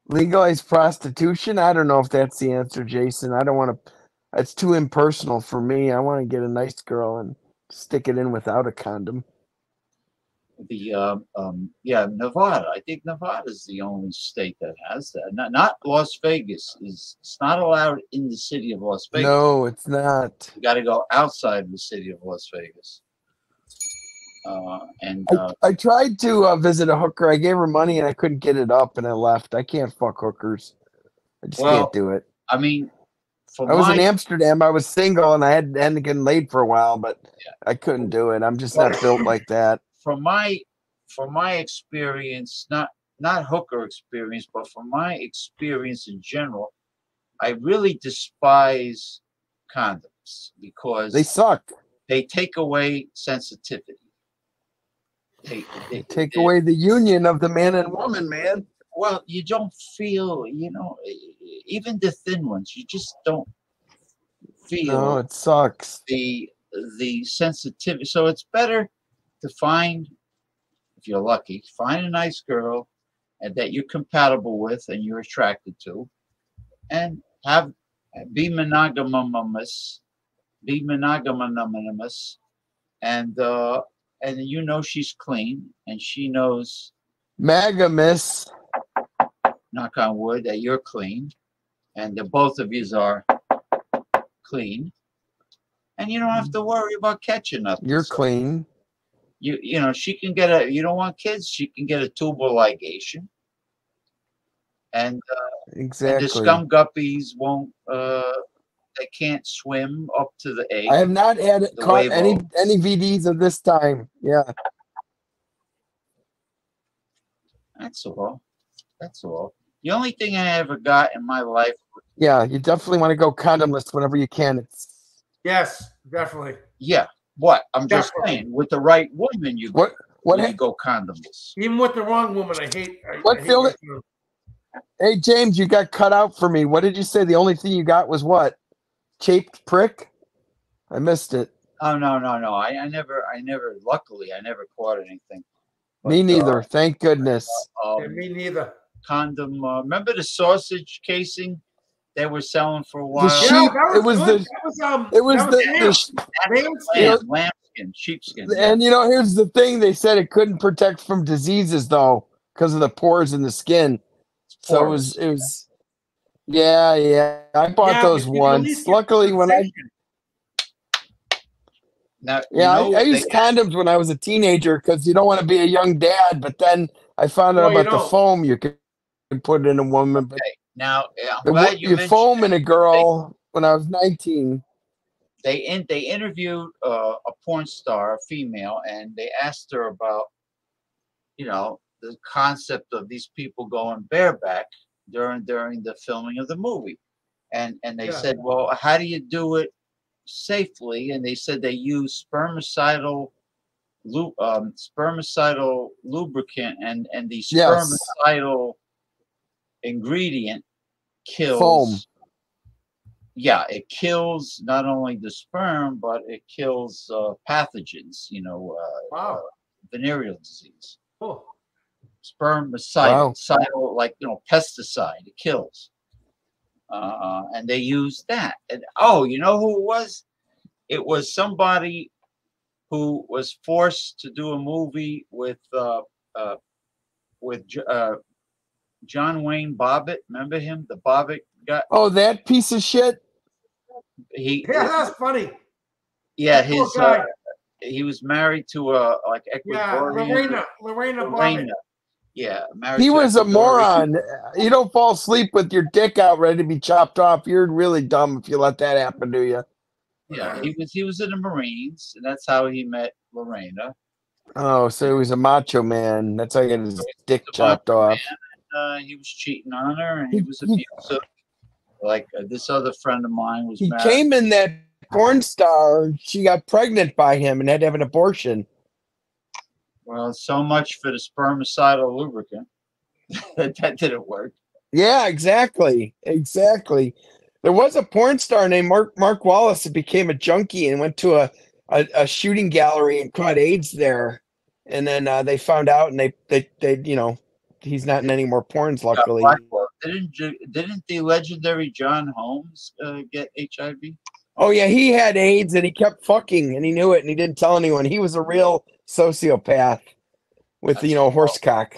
Legalize prostitution. I don't know if that's the answer, Jason. I don't want to. It's too impersonal for me. I want to get a nice girl and stick it in without a condom. Nevada. I think Nevada is the only state that has that. Not Las Vegas. It's not allowed in the city of Las Vegas. No, it's not. You got to go outside the city of Las Vegas. I tried to visit a hooker. I gave her money and I couldn't get it up, and I left. I can't fuck hookers. I just can't do it. I mean, I was in Amsterdam. I was single and I hadn't gotten laid for a while, but I couldn't do it. I'm just not built like that. From my experience, not hooker experience, but from my experience in general, I really despise condoms because They suck. they take away sensitivity. They take away the union of the man and woman, man. Well, you don't feel, even the thin ones, you just don't feel No, it sucks. the sensitivity. So it's better to find, if you're lucky, find a nice girl and that you're compatible with and you're attracted to, and be monogamous, and you know she's clean, and she knows, Magamus. knock on wood, that you're clean, and the both of yous are clean, and you don't have to worry about catching nothing. You're So clean. she can get you don't want kids, she can get a tubal ligation, and the Exactly. scum guppies won't. They can't swim up to the egg. I have not had The caught wave any VDs of this time. Yeah. That's all. That's all. The only thing I ever got in my life. Yeah, you definitely want to go condomless whenever you can. It's Yes, definitely. Yeah. What? I'm just Definitely. saying, with the right woman, you what you go condomless. Even with the wrong woman, I hate. What's the only- Hey James, you got cut out for me. What did you say? The only thing you got was what? Chaped prick? I missed it. Oh no. I never. Luckily, I never caught anything. Me But, neither. Thank goodness. Yeah, me neither. Condom. Remember the sausage casing they were selling for a while? The sheep. that It was good. the. That was, It was that the. lambskin. Lambskin, sheepskin. And here's the thing: they said it couldn't protect from diseases though, because of the pores in the skin. So it was. Yeah. I bought Yeah, those but you at least once. get Luckily, when I Now, I used condoms when I was a teenager because you don't want to be a young dad. But then I found out No, you about the don't. foam you could put in a woman. But Now, I'm glad you mentioned foam that. in a girl when I was 19. They interviewed a porn star, a female, and they asked her about, the concept of these people going bareback during the filming of the movie, and they Yeah. said, well, how do you do it safely? And they said they use spermicidal lubricant, and the Yes. spermicidal ingredient kills. Foam. Yeah, it kills not only the sperm, but it kills pathogens, Wow. venereal disease. Cool. Spermicidal, like, pesticide, it kills. And they use that. And you know who it was? It was somebody who was forced to do a movie with John Wayne Bobbitt. Remember him? The Bobbitt guy. Oh, that piece of shit. Yeah, that's funny. Yeah, That poor guy. he was married to like Yeah, Ecuadorian. Lorena Bobbitt. Lorena. Yeah, married He to was a Ecuadorian. moron. You don't fall asleep with your dick out ready to be chopped off. You're really dumb if you let that happen to you. Yeah, he was in the Marines, and that's how he met Lorena. Oh, so he was a macho man. That's how he got his dick a chopped macho off. He was cheating on her, and he He- was he- abusive. Like this other friend of mine was He married. came in that porn star. She got pregnant by him and had to have an abortion. Well, so much for the spermicidal lubricant. that didn't work. Yeah, exactly. There was a porn star named Mark Wallace that became a junkie and went to a shooting gallery and caught AIDS there. And then they found out, and they he's not in any more porns. Luckily, Didn't the legendary John Holmes get HIV? oh yeah, he had AIDS and he kept fucking and he knew it and he didn't tell anyone. He was a real sociopath with horse cock.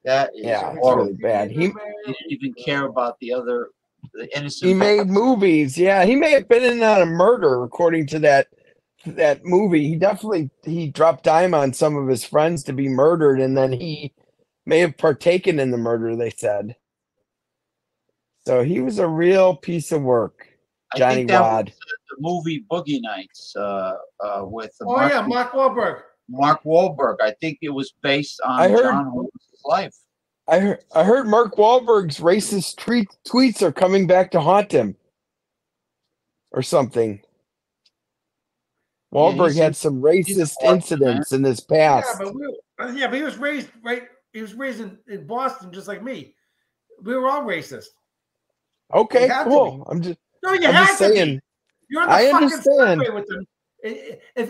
That is Yeah, it's horrible. really bad. He didn't even care about the innocent. He made movies. Yeah, he may have been in on a murder, according to that movie. He dropped dime on some of his friends to be murdered, and then he may have partaken in the murder, they said. So he was a real piece of work, Johnny I think that Wad. was the movie Boogie Nights with Mark Wahlberg. Mark Wahlberg. I think it was based on John Holmes' life. I heard Mark Wahlberg's racist tweets are coming back to haunt him. or something. Yeah, Wahlberg he's had in- some he's in racist Boston, incidents in his Yeah, past. but he was raised right. He was raised in Boston, just like me. We were all racist. Okay, You had to cool. I'm just saying. saying. You're on the I fucking understand. subway with them.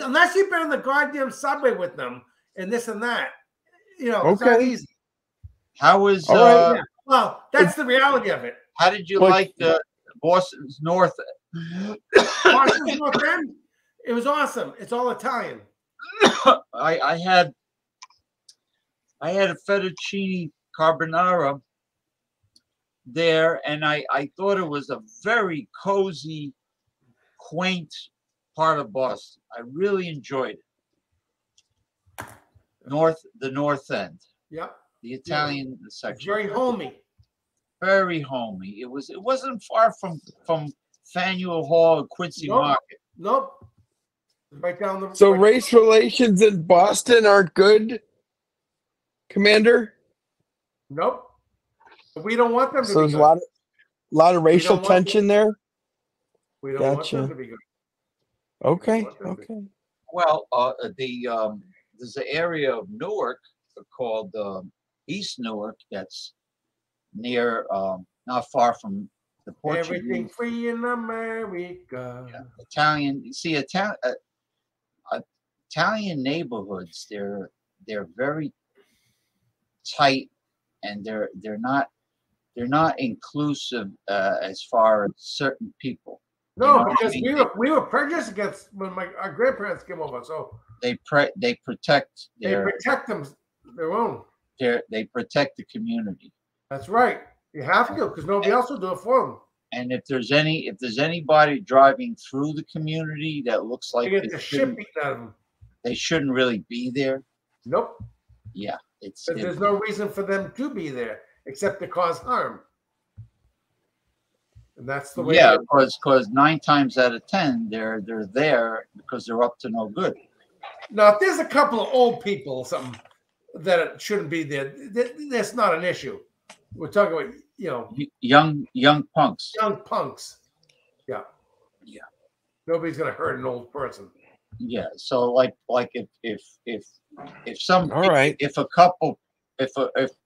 Unless you've been on the goddamn subway with them and this and that, it's not Okay. easy. How was All right. Yeah. Well, that's the reality of it. how did you But- like Boston's North? Boston's North End, it was awesome. It's all Italian. I had a fettuccine carbonara there, and I thought it was a very cozy, quaint part of Boston. I really enjoyed it. The North End, Yep. the Italian It's section, very homey. very homey. It wasn't far from Faneuil Hall and Quincy Nope. Market. Nope. Right down the. So right- race relations in Boston aren't good, Commander. Nope. We don't want them to So be there's a good. lot of racial don't want tension there. We don't want Gotcha. them to be good. Okay, want them to- okay. Well, there's an area of Newark called East Newark that's near, not far from the Everything Portuguese free in America. Italian. You see, Italian neighborhoods. They're very tight, and they're not inclusive as far as certain people. No, You know what I because mean? we were prejudiced against when our grandparents came over, so They protect they their protect their own. they protect the community. That's right. You have to, because nobody else will do it for them. And if there's anybody driving through the community that looks They like get the shit beaten out of them. they shouldn't really be there, Nope. yeah, it's But there's no reason for them to be there except to cause harm. And that's the way. yeah, it is. because 9 times out of 10 they're there because they're up to no good. Now, if there's a couple of old people or something that shouldn't be there, that's not an issue. We're talking about, Young punks. young punks. Yeah. Yeah. Nobody's gonna hurt an old person. Yeah, so like if some All right. if a couple if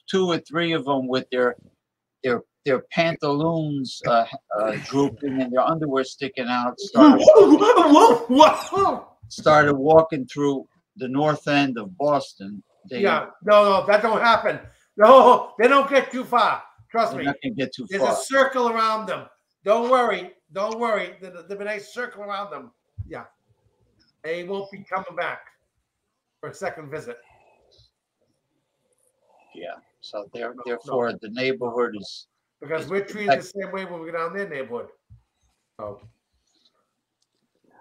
2 or 3 of them with their pantaloons drooping and their underwear sticking out started walking through the north end of Boston, Yeah, no, that don't happen. No, they don't get too far. Trust they're me. not gonna get too There's far. a circle around them. Don't worry. There's a nice circle around them. Yeah. They won't be coming back for a second visit. Yeah, so therefore the neighborhood is Because we're treated the same way when we go down their neighborhood. Oh.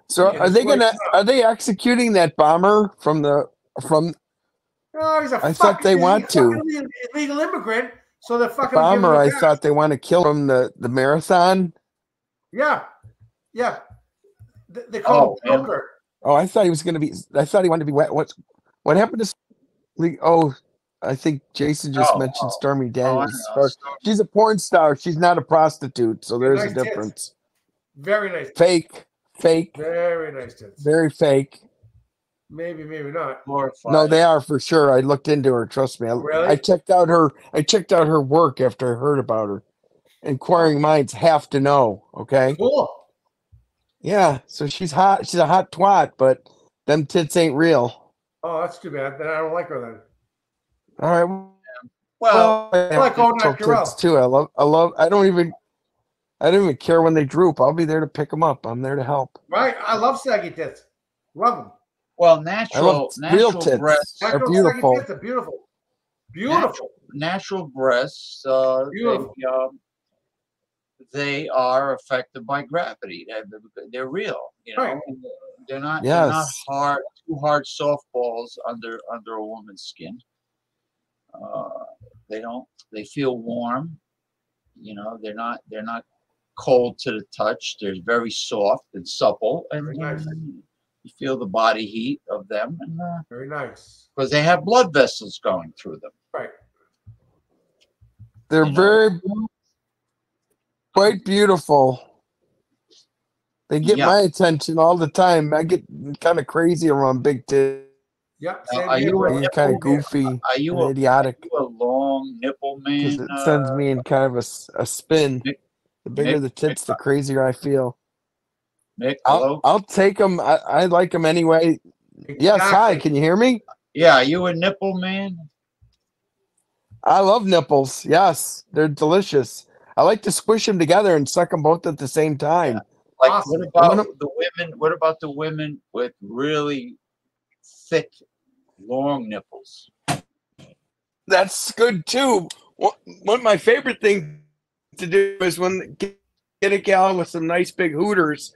So Yeah, are they executing that bomber from Oh, he's a I thought they want to. fucking illegal immigrant, so they're fucking bomber? giving I him a thought they want to kill him the marathon. Yeah. They call him man. Joker. Oh, I thought he wanted to be what happened to I think Jason just mentioned Stormy I Daniels. know. She's a porn star. She's not a prostitute, so there's Nice a tits. difference. Very nice. Fake, Very nice tits. very fake. Maybe not. glorified. No, they are for sure. I looked into her. Trust me. Really? I checked out her work after I heard about her. Inquiring minds have to know. Okay. Cool. Yeah. So she's hot. She's a hot twat, but them tits ain't real. Oh, that's too bad. Then I don't like her then. All right. Well, I like au natural naturel. tits too. I don't even care when they droop. I'll be there to pick them up. I'm there to help. Right? I love saggy tits. Love them. well, I love natural real tits. breasts, They're Natural beautiful. saggy tits are beautiful. Beautiful. natural breasts, Beautiful. they are affected by gravity. They're real, Right. They're not Yes. too hard softballs under a woman's skin. They feel warm. They're not cold to the touch. They're very soft and supple, and Very nice. you feel the body heat of them, and Very nice. because they have blood vessels going through them. Right. They're You know. very quite beautiful. They get Yeah. my attention all the time. I get kind of crazy around big tits. Yep. Now, Same are here, you a brother. Being kind nipple? of goofy Are you and idiotic a long nipple because man, it sends me in kind of a spin. Mick? The bigger Mick, the tits, the crazier I feel. Mick, I'll hello. I'll take them. I like them anyway. Yes, hi. Exactly. Can you hear me? Yeah, are you a nipple man? I love nipples. Yes, they're delicious. I like to squish them together and suck them both at the same time. Like, Awesome. what about When the women? What about the women with really thick, long nipples? That's good too. One of my favorite things to do is when get a gal with some nice big hooters,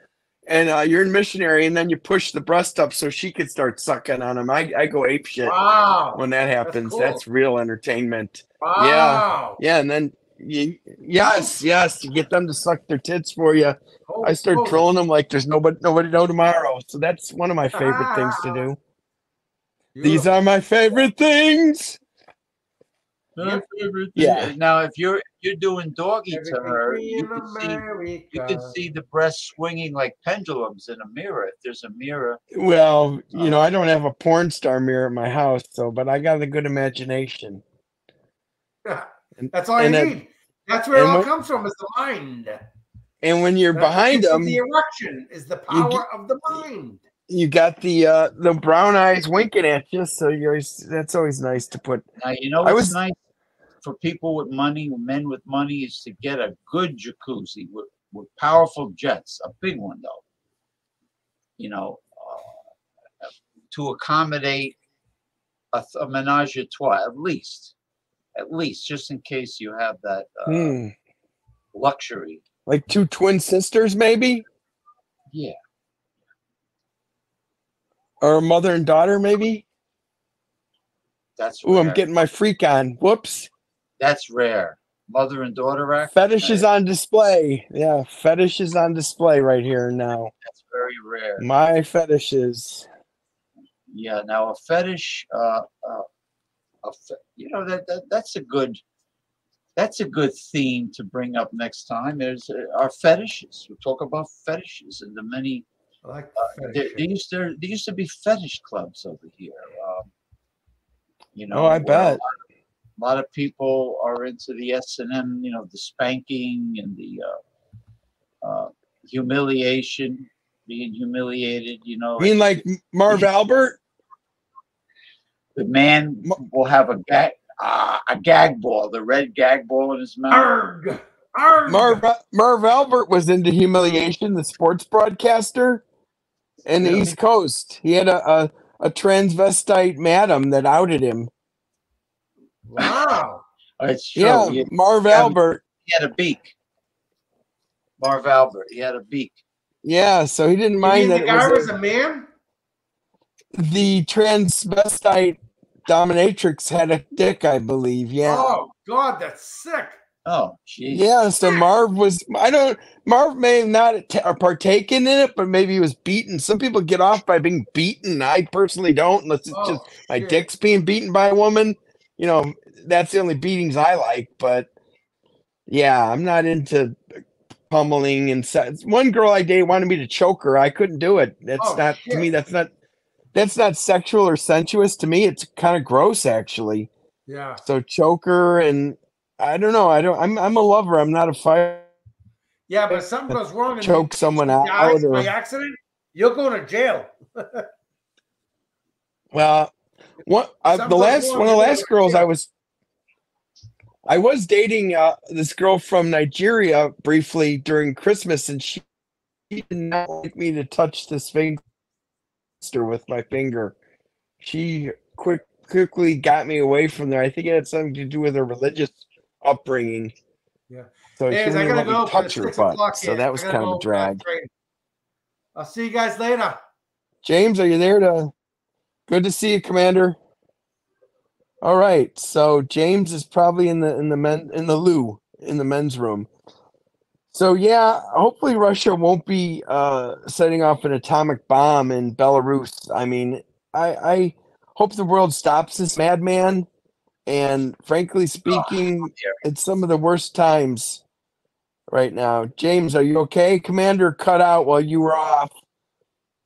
and you're in missionary, and then you push the breast up so she could start sucking on them. I go ape shit Wow. when that happens. cool. That's real entertainment. Wow. Yeah, and then yes, you get them to suck their tits for you. I start Holy trolling them like there's nobody know tomorrow. So that's one of my favorite things to do. These Beautiful. are my favorite things. Her favorite thing. Yeah. Now, if you're doing doggy to Everything her, free you in can see the breasts swinging like pendulums in a mirror. If there's a mirror, Well, I don't have a porn star mirror at my house, but I got a good imagination. That's all you and need. That's where it and all when- comes from, is the mind. And when you're behind them, The erection is the power of the mind. you got the brown eyes winking at you. So that's always nice to put. now you know I what's was- nice for people with money, men with money, is to get a good jacuzzi with powerful jets, a big one though. To accommodate a menage a trois, at least, just in case you have that luxury. Like 2 twin sisters, maybe, Yeah, or a mother and daughter, maybe. that's Ooh, rare. I'm getting my freak on. Whoops. That's rare. Mother and daughter act. Fetish is on display. Yeah, fetish is on display right here now. That's very rare. My fetishes. Yeah. Now a fetish, that's a good theme to bring up next time. There's our fetishes. We'll talk about fetishes and the many. I like There used to be fetish clubs over here. Oh, I bet. A lot of people are into the S&M, the spanking and the humiliation, being humiliated. You mean like Marv Albert? The man will have a gag ball, the red gag ball in his mouth. Arg! Arg! Marv Albert was into humiliation, the sports broadcaster in the Really? East Coast. He had a transvestite madam that outed him. Wow. It's true. Yeah, He Marv Albert. had a beak. Marv Albert. He had a beak. Yeah, so he didn't You mind mean that the it guy was was a man? the transvestite dominatrix had a dick, I believe. Yeah. Oh God, that's sick. Oh, geez. Yeah, so Marv may have not partaken in it, but maybe he was beaten. Some people get off by being beaten. I personally don't, unless it's just my shit. dick's being beaten by a woman. That's the only beatings I like. But yeah, I'm not into pummeling and one girl I dated wanted me to choke her. I couldn't do it. That's not to me. That's not sexual or sensuous to me. It's kind of gross, actually. Yeah. So choke her, and I don't know. I'm a lover. I'm not a fighter. Yeah, but if something goes wrong and Choke someone out dies or- by accident, you'll go to jail. Well, one of the last girls I was dating this girl from Nigeria briefly during Christmas, and she did not like me to touch this finger with my finger. She quickly got me away from there. I think it had something to do with her religious upbringing. Yeah. So Hey, she I wouldn't gotta let me go. touch her 6 butt. o'clock So here. that was I gotta kind of a go, drag. train. I'll see you guys later. James, are you there? Good to see you, Commander. All right, so James is probably in the men's room. So yeah, hopefully Russia won't be setting off an atomic bomb in Belarus. I mean, I hope the world stops this madman. And frankly speaking, it's some of the worst times right now. James, are you okay? Commander cut out while you were off.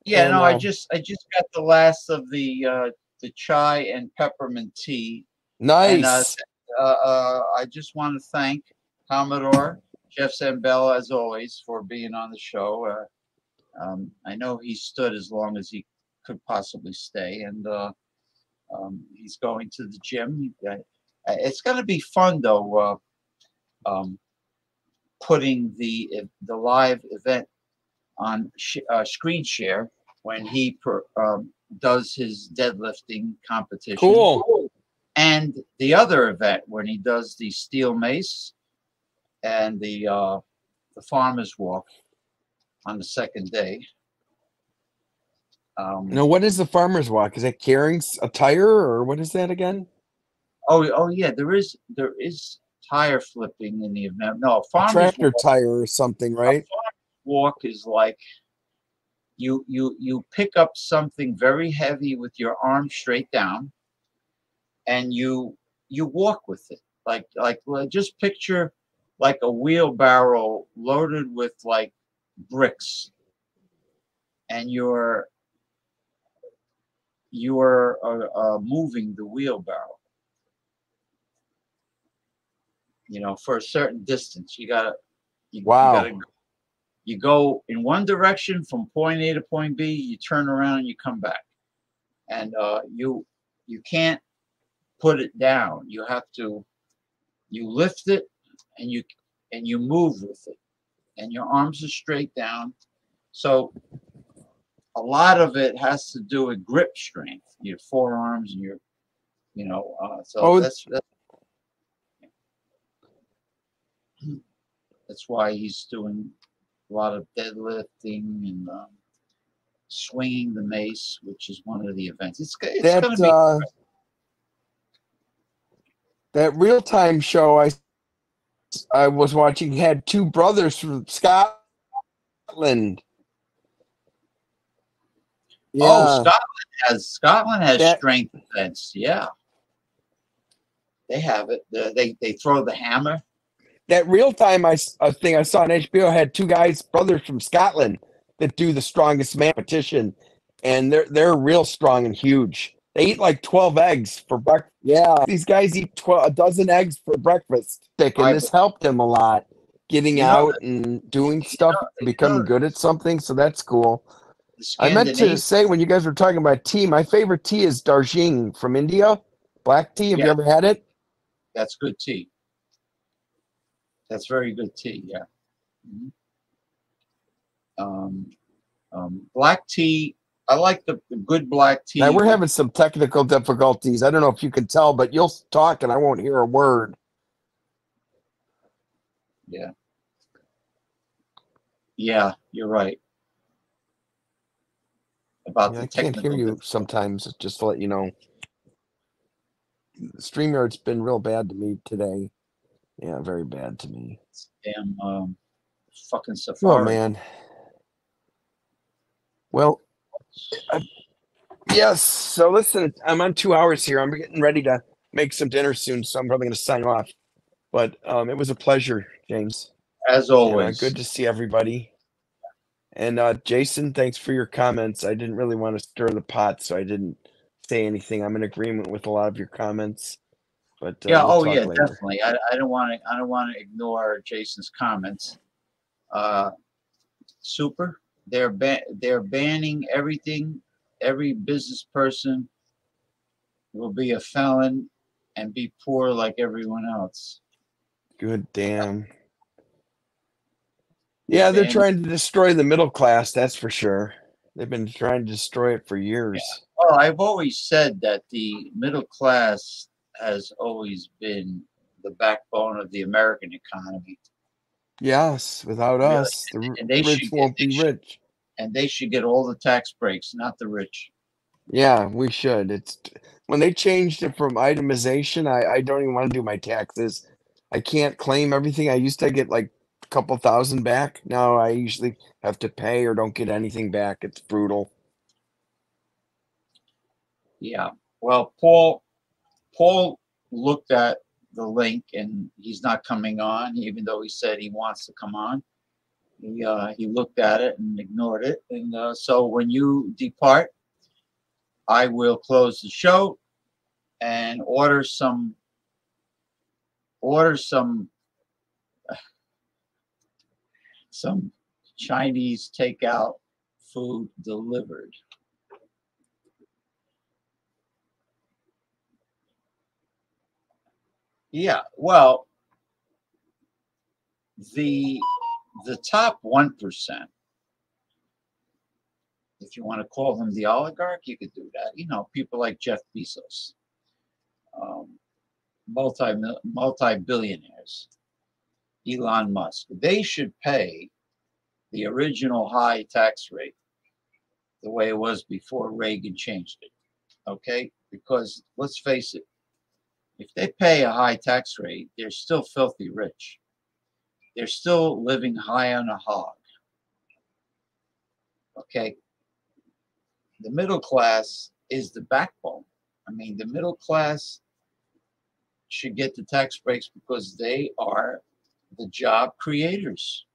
Yeah, And, no, I just got the last of the chai and peppermint tea. Nice. And I just want to thank Commodore Jeff Zambella, as always, for being on the show. I know he stood as long as he could possibly stay, and he's going to the gym. It's going to be fun, though, putting the live event on screen share when he does his deadlifting competition. Cool. And the other event when he does the steel mace and the farmer's walk on the second day. Now, what is the farmer's walk? Is that carrying a tire, or what is that again? Oh yeah, there is tire flipping in the event. No, A farmer's tractor walk, tire or something, right? walk is like you pick up something very heavy with your arm straight down, and you walk with it. Like just picture like a wheelbarrow loaded with like bricks, and you're moving the wheelbarrow. You know, for a certain distance, you Wow. you go in one direction from point A to point B. You turn around and you come back, and you can't put it down. You have to lift it, and you move with it, and your arms are straight down. So a lot of it has to do with grip strength, your forearms and your, so that's why he's doing a lot of deadlifting and swinging the mace, which is one of the events. It's going to be that real time show I was watching had two brothers from Scotland. Yeah. Oh, Scotland has That- strength events. Yeah, they have it. They throw the hammer. That real time thing I saw on HBO had two brothers from Scotland that do the strongest man competition, and they're real strong and huge. They eat like 12 eggs for breakfast. Yeah, these guys eat a dozen eggs for breakfast. And this helped them a lot, getting out and doing stuff, becoming good at something. So that's cool. I meant to say, when you guys were talking about tea, my favorite tea is Darjeeling from India. Black tea. Have you ever had it? That's good tea. That's very good tea. Yeah. Mm-hmm. Black tea. I like the good black tea. Now, we're having some technical difficulties. I don't know if you can tell, but you'll talk and I won't hear a word. Yeah. Yeah, you're right. I can't hear you sometimes, just to let you know. StreamYard's been real bad to me today. Yeah, very bad to me. Damn fucking Safari. Oh, man. Well, yes. So listen, I'm on 2 hours here. I'm getting ready to make some dinner soon, so I'm probably going to sign off. But it was a pleasure, James. As always. Good to see everybody. And Jason, thanks for your comments. I didn't really want to stir the pot, so I didn't say anything. I'm in agreement with a lot of your comments. But yeah, we'll talk later. Definitely. I don't want to ignore Jason's comments. Super. They're banning everything. Every business person will be a felon and be poor like everyone else. Good damn. Yeah, they're trying to destroy the middle class, that's for sure. They've been trying to destroy it for years. Yeah. Well, I've always said that the middle class has always been the backbone of the American economy. Yes, without us, the rich won't be rich. And they should get all the tax breaks, not the rich. Yeah, we should. It's when they changed it from itemization, I don't even want to do my taxes. I can't claim everything. I used to get like a couple thousand back. Now I usually have to pay or don't get anything back. It's brutal. Yeah. Well, Paul looked at the link, and he's not coming on, even though he said he wants to come on. He looked at it and ignored it. And so when you depart, I will close the show and order some Chinese takeout food delivered. Yeah, well, the top 1%, if you want to call them the oligarch, you could do that. You know, people like Jeff Bezos, multi-billionaires, Elon Musk. They should pay the original high tax rate the way it was before Reagan changed it. Okay? Because let's face it, if they pay a high tax rate, they're still filthy rich. They're still living high on a hog. Okay? The middle class is the backbone. I mean, the middle class should get the tax breaks because they are the job creators.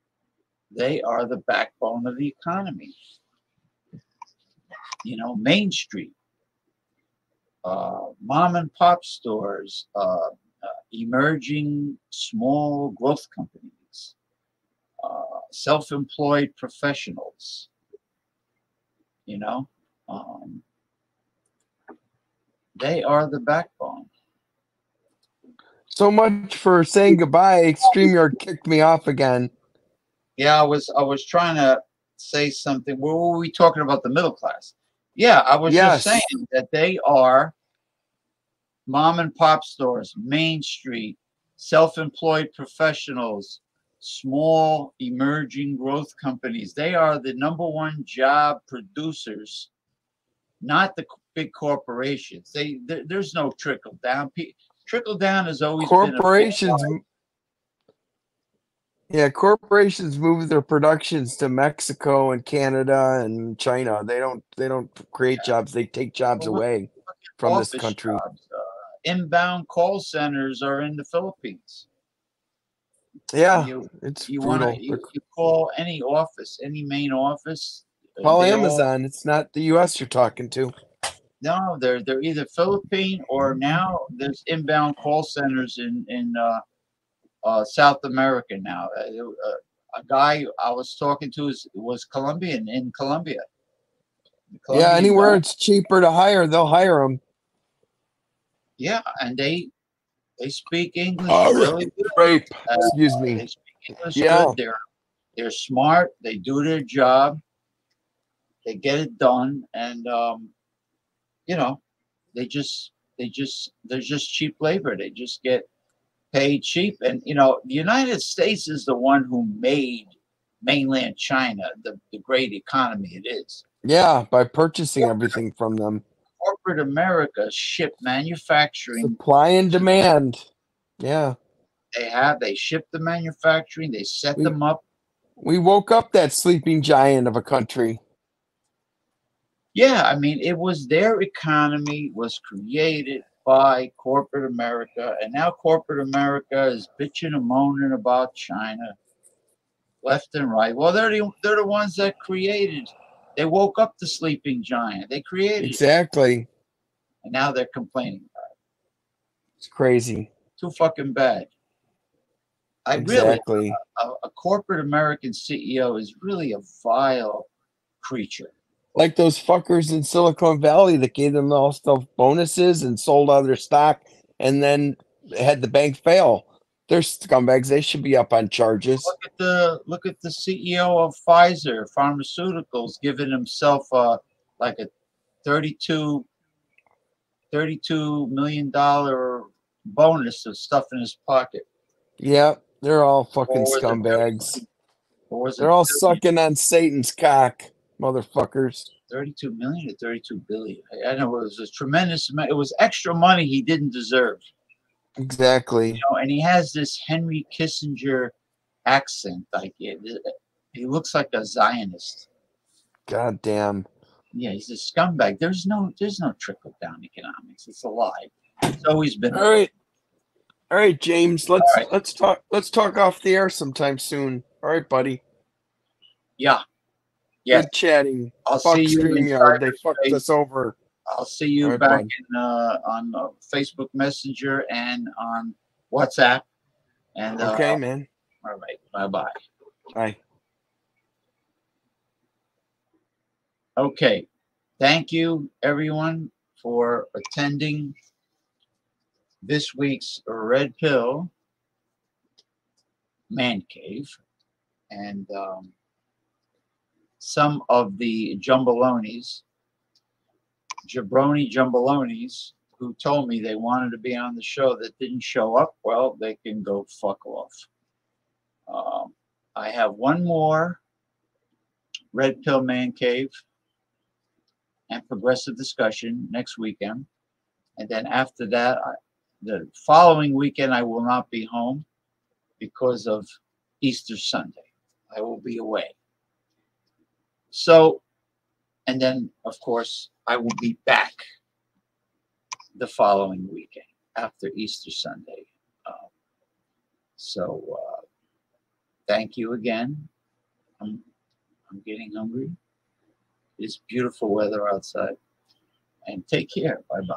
They are the backbone of the economy. You know, Main Street, mom and pop stores, emerging small growth companies, self-employed professionals, you know, they are the backbone. So much for saying goodbye. StreamYard kicked me off again. Yeah, I was trying to say something. What were we talking about? The middle class. Yeah, I was just saying that they are mom and pop stores, Main Street, self-employed professionals, small emerging growth companies. They are the #1 job producers, not the big corporations. There's no trickle down. Trickle down has always corporations. been Corporations move their productions to Mexico and Canada and China. They don't create jobs. They take jobs away from this country. Jobs. Inbound call centers are in the Philippines. Yeah, it's brutal. You call any office, any main office. Call Amazon. It's not the U.S. you're talking to. No, they're either Philippine or now there's inbound call centers in South America now. A guy I was talking to was Colombian in Colombia. Yeah, anywhere it's cheaper to hire, they'll hire them. Yeah, and they speak English really good. Rape. Excuse me. They speak English good. They're smart. They do their job. They get it done, and you know, they're just cheap labor. They just get paid cheap. And you know, the United States is the one who made mainland China the great economy it is. Yeah, by purchasing everything from them. Corporate America ship manufacturing. Supply and demand. Yeah. They ship the manufacturing, they set them up. We woke up that sleeping giant of a country. Yeah, I mean, it was their economy was created by corporate America, and now corporate America is bitching and moaning about China left and right. Well, they're the ones that created. They woke up the sleeping giant. They created exactly. And now they're complaining about it. It's crazy. Too fucking bad. Exactly. A corporate American CEO is really a vile creature. Like those fuckers in Silicon Valley that gave them all stuff bonuses and sold out their stock and then had the bank fail. They're scumbags. They should be up on charges. Look at the CEO of Pfizer Pharmaceuticals giving himself like a $32 million bonus of stuff in his pocket. Yeah, they're all fucking scumbags. They're all sucking on Satan's cock, motherfuckers. 32 million to 32 billion. I know it was a tremendous amount. It was extra money he didn't deserve. Exactly. You know, and he has this Henry Kissinger accent. Like he looks like a Zionist. God damn. Yeah, he's a scumbag. There's no trickle down economics. It's a lie. It's always been. All right. All right, James. All right. Let's talk off the air sometime soon. All right, buddy. Yeah. Yes. Good chatting. I'll Fuck see you in StreamYard. They fucked cyberspace. us over. I'll see you All right, back bud. in, on Facebook Messenger and on WhatsApp. And Okay, man. all right. Bye-bye. Bye. Okay. Thank you, everyone, for attending this week's Red Pill Man Cave. And some of the jabroni jumbalonis, who told me they wanted to be on the show that didn't show up, well, they can go fuck off. I have one more Red Pill Man Cave and progressive discussion next weekend. And then after that, the following weekend, I will not be home because of Easter Sunday. I will be away. So, and then, of course, I will be back the following weekend after Easter Sunday. Thank you again. I'm getting hungry. It's beautiful weather outside. And take care. Bye-bye.